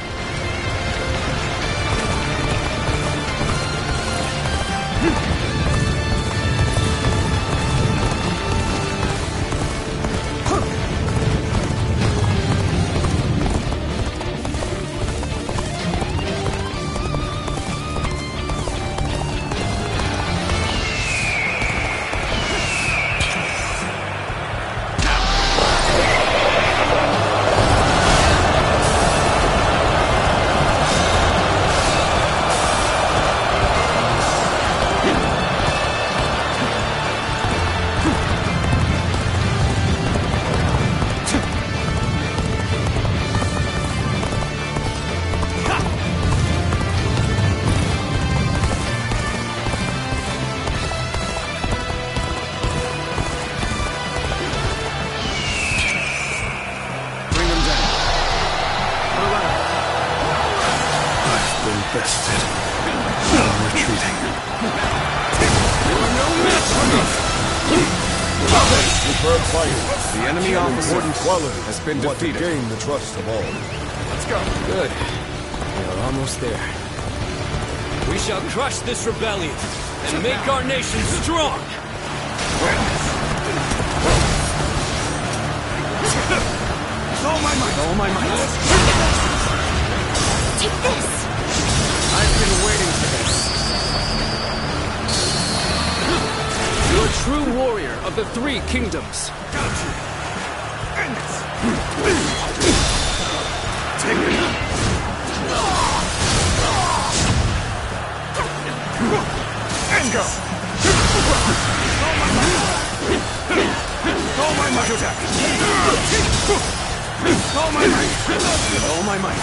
Bested. Now I'm retreating. You are no match for me! Superb fighting. The enemy officer quality has been what to defeated. gain the trust of all. Let's go. Good. We're almost there. We shall crush this rebellion and make our nation strong! With all my might. With all my might. Take this! I've been waiting for this. You're a true warrior of the Three Kingdoms. Got you! End this! Take it! And go! All my might. Attack. All my might. With all my might.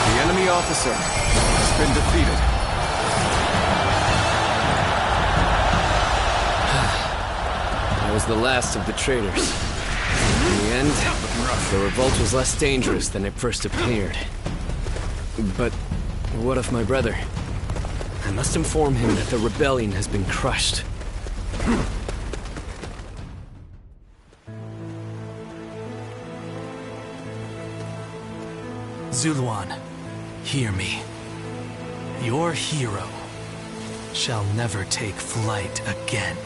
The enemy officer has been defeated. That was the last of the traitors. In the end, the revolt was less dangerous than it first appeared. But what of my brother? I must inform him that the rebellion has been crushed. Zuluan, hear me. Your hero shall never take flight again.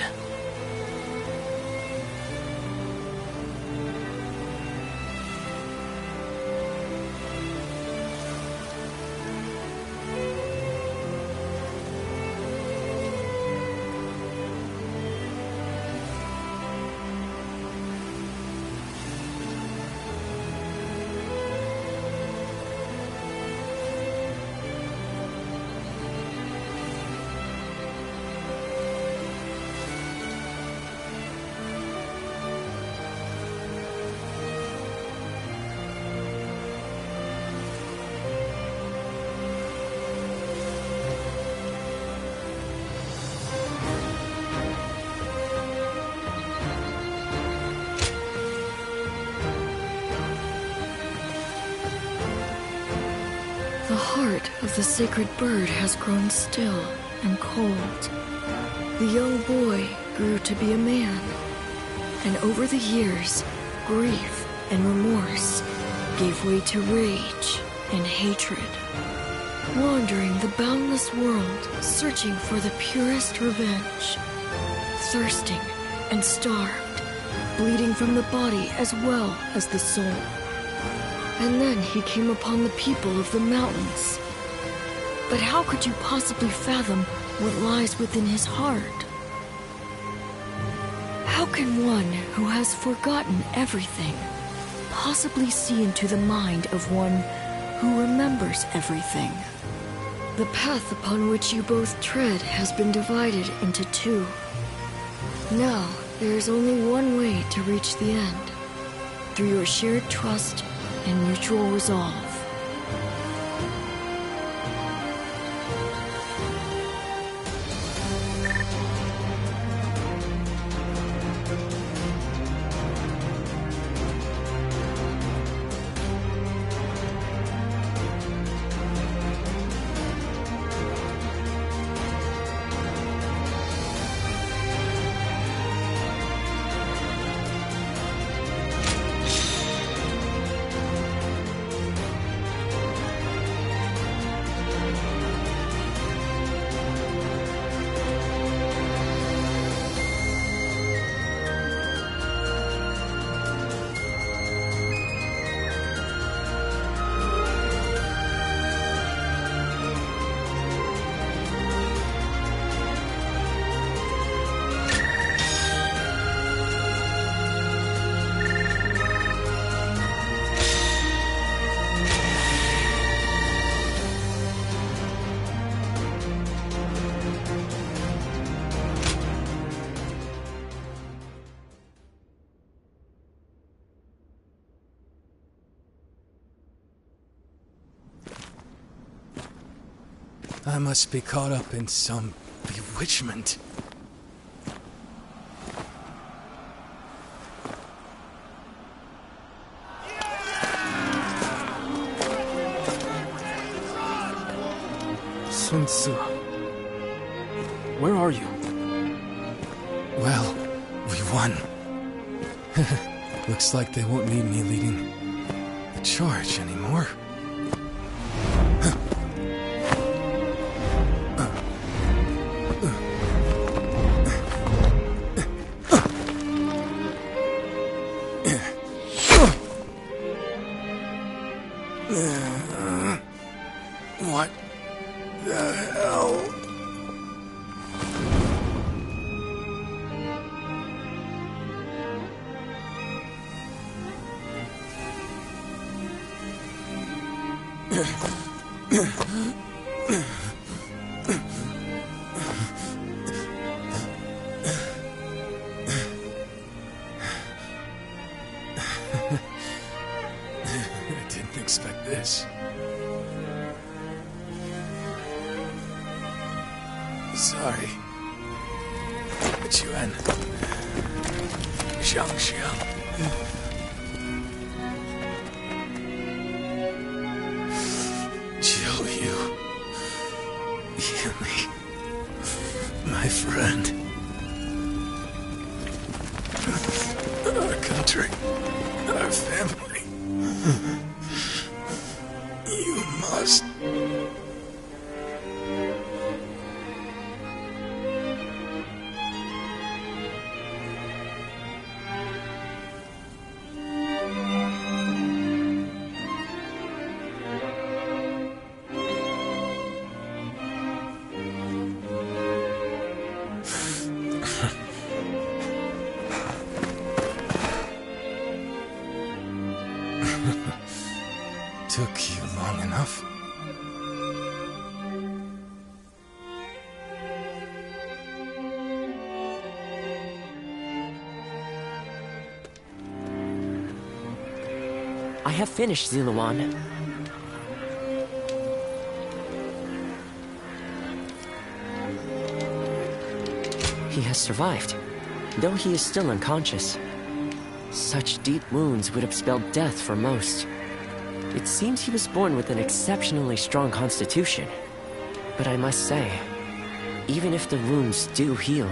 The heart of the sacred bird has grown still and cold. The young boy grew to be a man, and over the years, grief and remorse gave way to rage and hatred. Wandering the boundless world, searching for the purest revenge. Thirsting and starved, bleeding from the body as well as the soul. And then he came upon the people of the mountains. But how could you possibly fathom what lies within his heart? How can one who has forgotten everything possibly see into the mind of one who remembers everything? The path upon which you both tread has been divided into two. Now, there is only one way to reach the end. through your shared trust and mutual resolve. I must be caught up in some bewitchment. Sun Tzu. Where are you? Well, we won. Looks like they won't need me leading the charge anymore. What the hell? I didn't expect this. Sorry. Chuan. Xiang. Jiu Yu. Heal me. My friend. Our country. Our family. You must. Took you long enough. I have finished, Ziluan. He has survived, though he is still unconscious. Such deep wounds would have spelled death for most. It seems he was born with an exceptionally strong constitution. But I must say, even if the wounds do heal,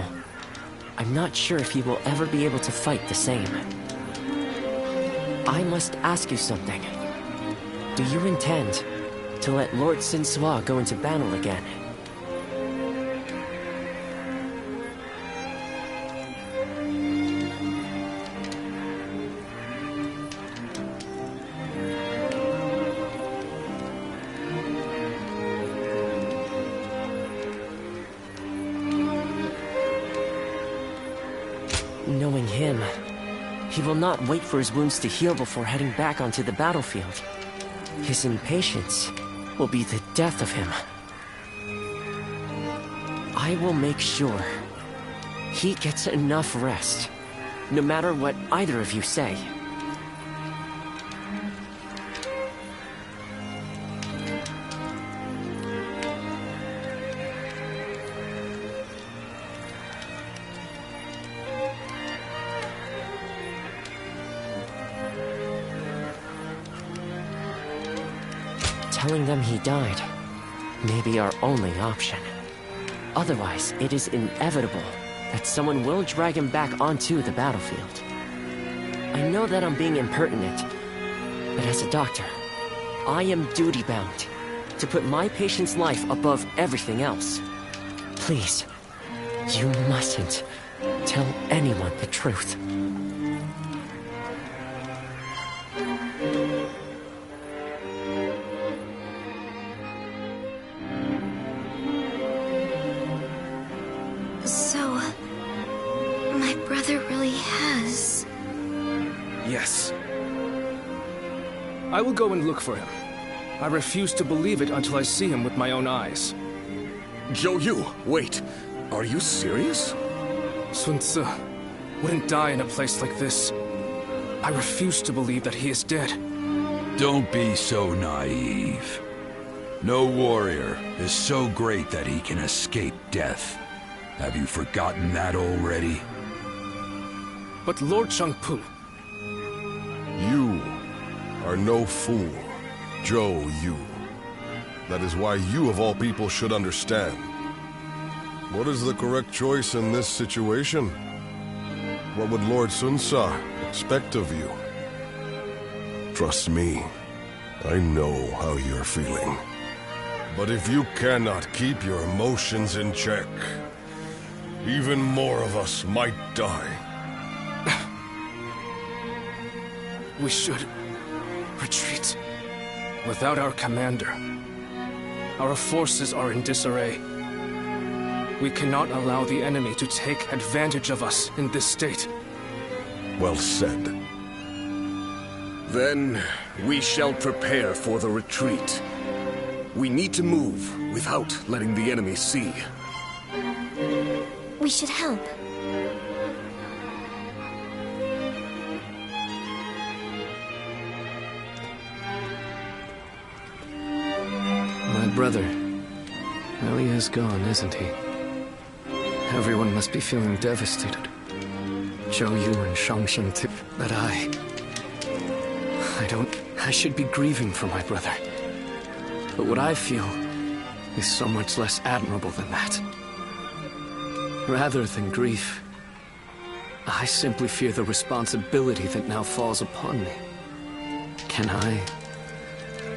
I'm not sure if he will ever be able to fight the same. I must ask you something. Do you intend to let Lord Sinsua go into battle again? Knowing him, he will not wait for his wounds to heal before heading back onto the battlefield. His impatience will be the death of him. I will make sure he gets enough rest, no matter what either of you say. Telling them he died may be our only option. Otherwise, it is inevitable that someone will drag him back onto the battlefield. I know that I'm being impertinent, but as a doctor, I am duty-bound to put my patient's life above everything else. Please, you mustn't tell anyone the truth. So, my brother really has... Yes. I will go and look for him. I refuse to believe it until I see him with my own eyes. Zhou Yu, wait. Are you serious? Sun Ce wouldn't die in a place like this. I refuse to believe that he is dead. Don't be so naive. No warrior is so great that he can escape death. Have you forgotten that already? But Lord Changpu... You are no fool, Zhou Yu. That is why you of all people should understand. What is the correct choice in this situation? What would Lord Sun Ce expect of you? Trust me, I know how you're feeling. But if you cannot keep your emotions in check, even more of us might die. We should retreat. Without our commander, our forces are in disarray. We cannot allow the enemy to take advantage of us in this state. Well said. Then we shall prepare for the retreat. We need to move without letting the enemy see. We should help. My brother really is gone, isn't he? Everyone must be feeling devastated. Zhou Yu and Shangsheng too. But I should be grieving for my brother. But what I feel is so much less admirable than that. Rather than grief, I simply fear the responsibility that now falls upon me. Can I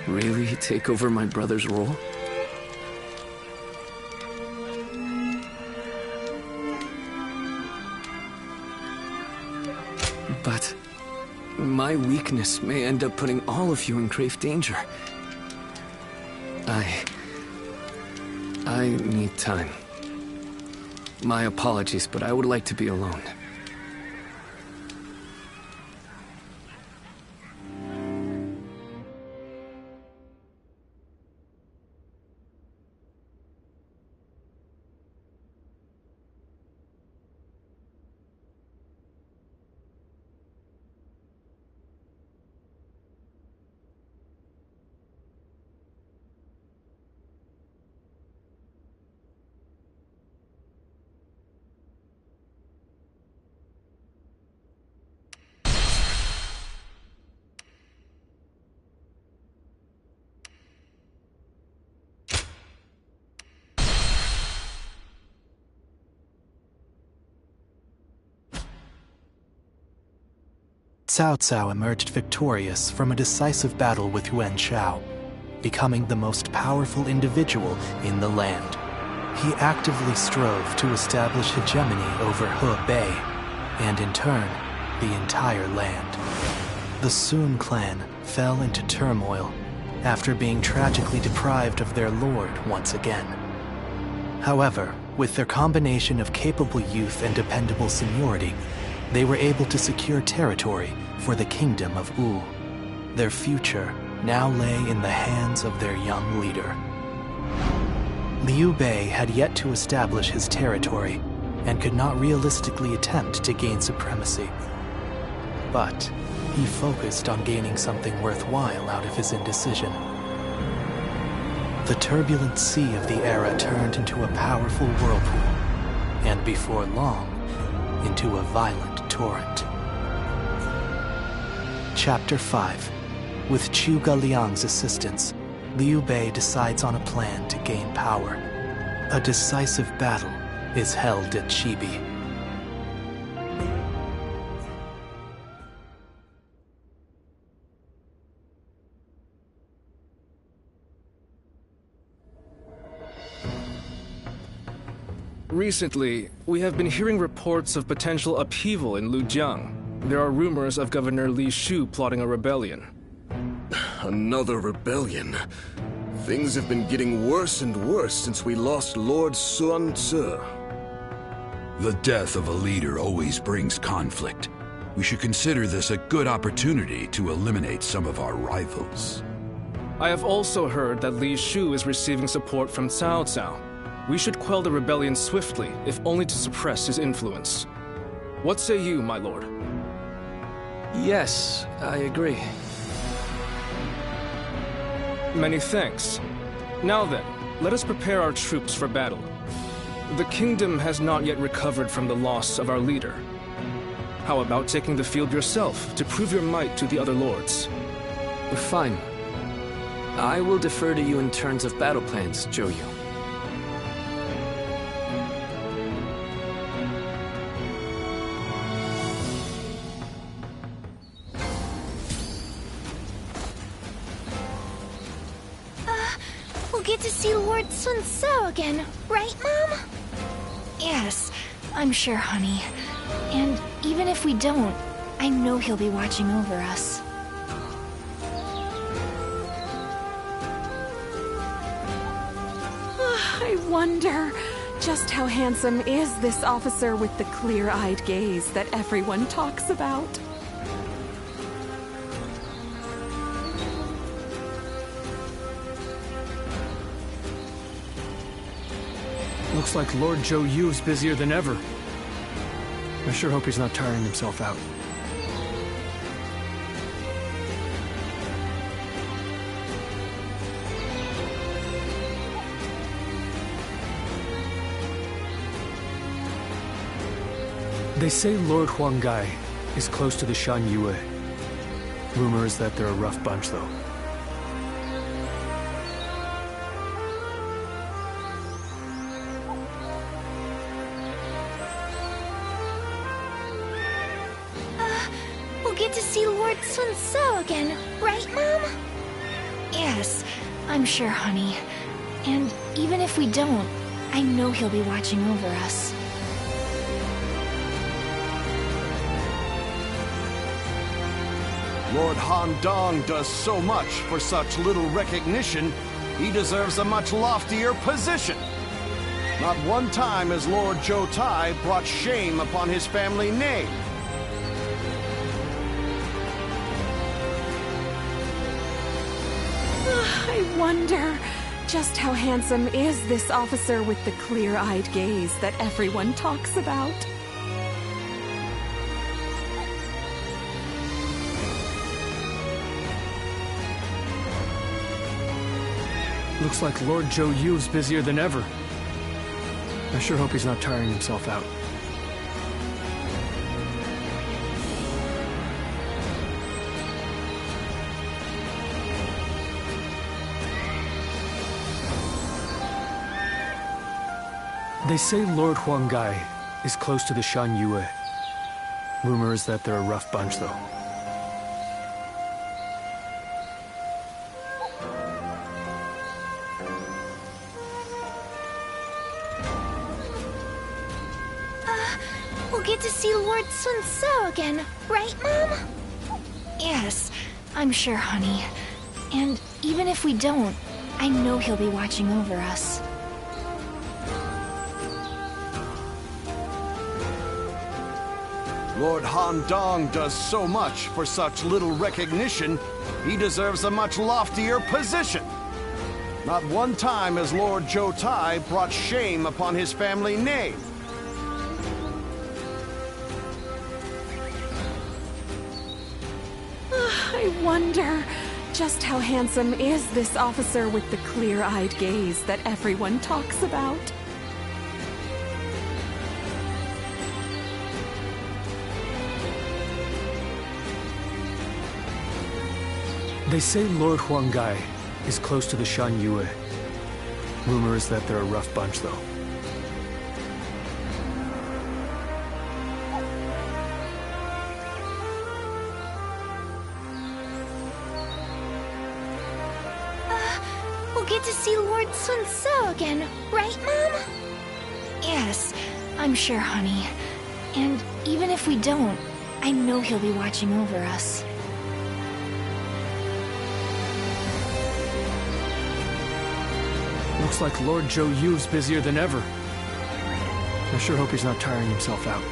really take over my brother's role? But my weakness may end up putting all of you in grave danger. I need time. My apologies, but I would like to be alone. Cao Cao emerged victorious from a decisive battle with Yuan Shao, becoming the most powerful individual in the land. He actively strove to establish hegemony over Hebei, and in turn, the entire land. The Sun clan fell into turmoil after being tragically deprived of their lord once again. However, with their combination of capable youth and dependable seniority, they were able to secure territory for the Kingdom of Wu. Their future now lay in the hands of their young leader. Liu Bei had yet to establish his territory and could not realistically attempt to gain supremacy. But he focused on gaining something worthwhile out of his indecision. The turbulent sea of the era turned into a powerful whirlpool, and before long, into a violent torrent. Chapter 5. With Zhuge Liang's assistance, Liu Bei decides on a plan to gain power. A decisive battle is held at Chibi. Recently, we have been hearing reports of potential upheaval in Lujiang. There are rumors of Governor Li Shu plotting a rebellion. Another rebellion. Things have been getting worse and worse since we lost Lord Sun Tzu. The death of a leader always brings conflict. We should consider this a good opportunity to eliminate some of our rivals. I have also heard that Li Shu is receiving support from Cao Cao. We should quell the rebellion swiftly, if only to suppress his influence. What say you, my lord? Yes, I agree. Many thanks. Now then, let us prepare our troops for battle. The kingdom has not yet recovered from the loss of our leader. How about taking the field yourself to prove your might to the other lords? Fine. I will defer to you in terms of battle plans, Zhou Yu. We'll get to see Lord Sun Tzu again, right, Mom? Yes, I'm sure, honey. And even if we don't, I know he'll be watching over us. I wonder, just how handsome is this officer with the clear-eyed gaze that everyone talks about? Looks like Lord Zhou Yu's busier than ever. I sure hope he's not tiring himself out. They say Lord Huanggai is close to the Shan Yue. Rumor is that they're a rough bunch, though. We'll get to see Lord Sun Tzu again, right, Mom? Yes, I'm sure, honey. And even if we don't, I know he'll be watching over us. Lord Han Dong does so much for such little recognition, he deserves a much loftier position. Not one time has Lord Zhou Tai brought shame upon his family name. I wonder, just how handsome is this officer with the clear-eyed gaze that everyone talks about? Looks like Lord Zhou Yu's busier than ever. I sure hope he's not tiring himself out. They say Lord Huanggai is close to the Shan Yue. Rumor is that they're a rough bunch, though. We'll get to see Lord Sun Tzu again, right, Mom? Yes, I'm sure, honey. And even if we don't, I know he'll be watching over us. Lord Han Dong does so much for such little recognition, he deserves a much loftier position. Not one time has Lord Zhou Tai brought shame upon his family name. I wonder, just how handsome is this officer with the clear-eyed gaze that everyone talks about? They say Lord Huanggai is close to the Shan Yue. Rumor is that they're a rough bunch, though. We'll get to see Lord Sun So again, right, Mom? Yes, I'm sure, honey. And even if we don't, I know he'll be watching over us. Looks like Lord Zhou Yu's busier than ever. I sure hope he's not tiring himself out.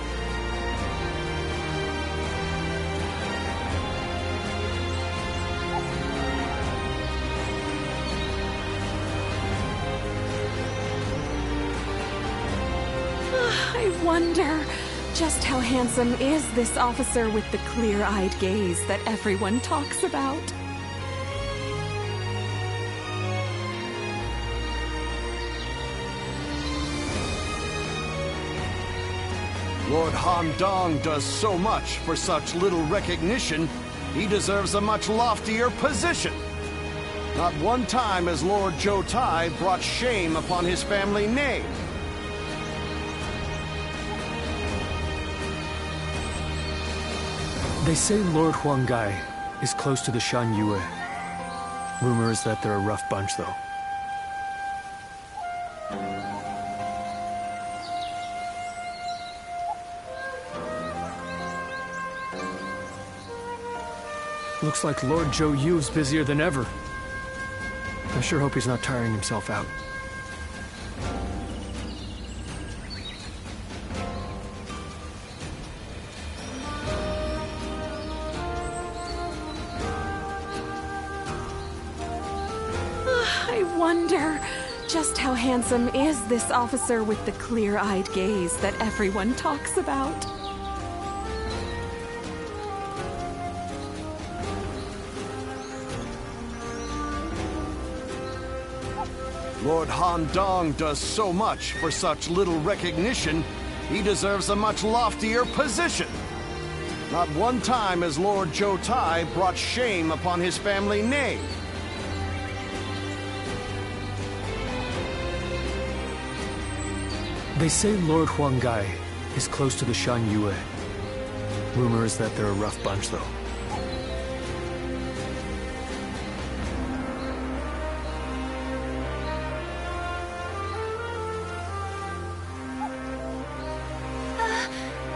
I wonder, just how handsome is this officer with the clear-eyed gaze that everyone talks about? Lord Han Dong does so much for such little recognition, he deserves a much loftier position. Not one time has Lord Zhou Tai brought shame upon his family name. They say Lord Huanggai is close to the Shan Yue. Rumor is that they're a rough bunch, though. Looks like Lord Zhou Yu's busier than ever. I sure hope he's not tiring himself out. I wonder, just how handsome is this officer with the clear-eyed gaze that everyone talks about? Lord Han Dong does so much for such little recognition, he deserves a much loftier position. Not one time has Lord Zhou Tai brought shame upon his family name. They say Lord Huanggai is close to the Shan Yue. Rumor is that they're a rough bunch, though.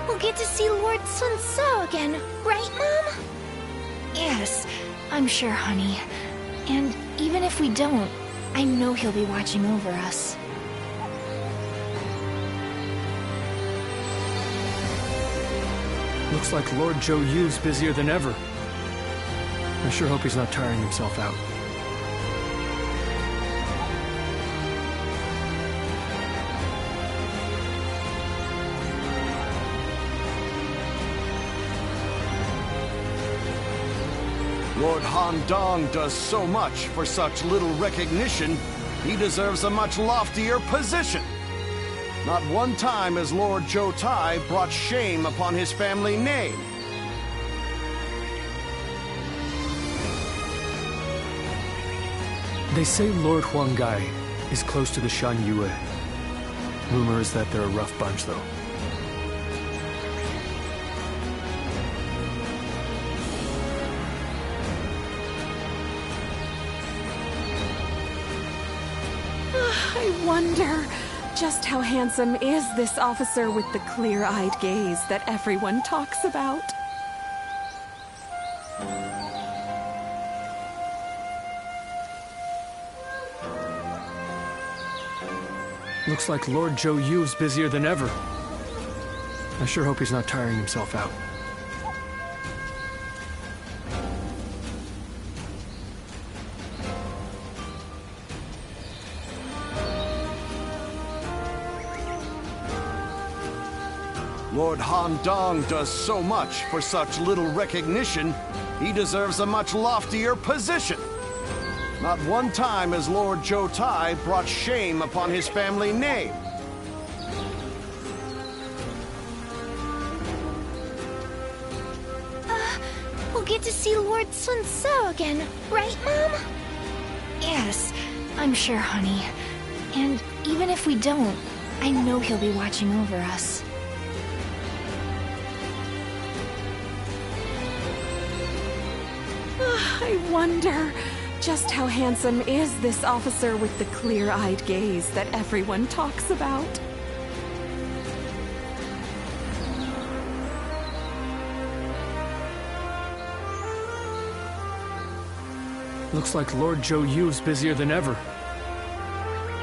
We'll get to see Lord Sun So again, right, Mom? Yes, I'm sure, honey. And even if we don't, I know he'll be watching over us. Looks like Lord Zhou Yu's busier than ever. I sure hope he's not tiring himself out. Lord Han Dong does so much for such little recognition, he deserves a much loftier position. Not one time has Lord Zhou Tai brought shame upon his family name. They say Lord Huanggai is close to the Shan Yue. Rumor is that they're a rough bunch, though. I wonder, just how handsome is this officer with the clear-eyed gaze that everyone talks about? Looks like Lord Zhou Yu's busier than ever. I sure hope he's not tiring himself out. Lord Han Dong does so much for such little recognition, he deserves a much loftier position. Not one time has Lord Zhou Tai brought shame upon his family name. We'll get to see Lord Sun So again, right, Mom? Yes, I'm sure, honey. And even if we don't, I know he'll be watching over us. I wonder, just how handsome is this officer with the clear-eyed gaze that everyone talks about? Looks like Lord Zhou Yu's busier than ever.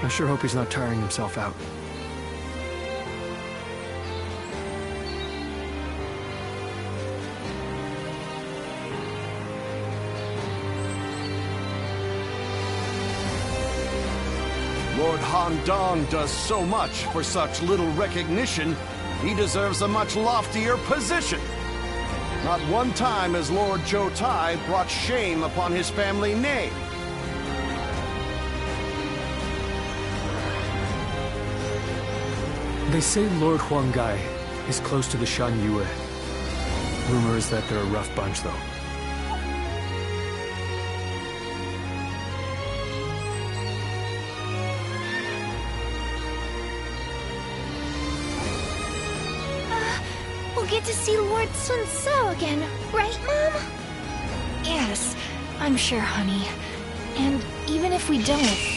I sure hope he's not tiring himself out. Lord Han Dong does so much for such little recognition, he deserves a much loftier position. Not one time has Lord Zhou Tai brought shame upon his family name. They say Lord Huanggai is close to the Shan Yue. Rumor is that they're a rough bunch, though. We'll get to see Lord Sun So again, right, Mom? Yes, I'm sure, honey. And even if we don't,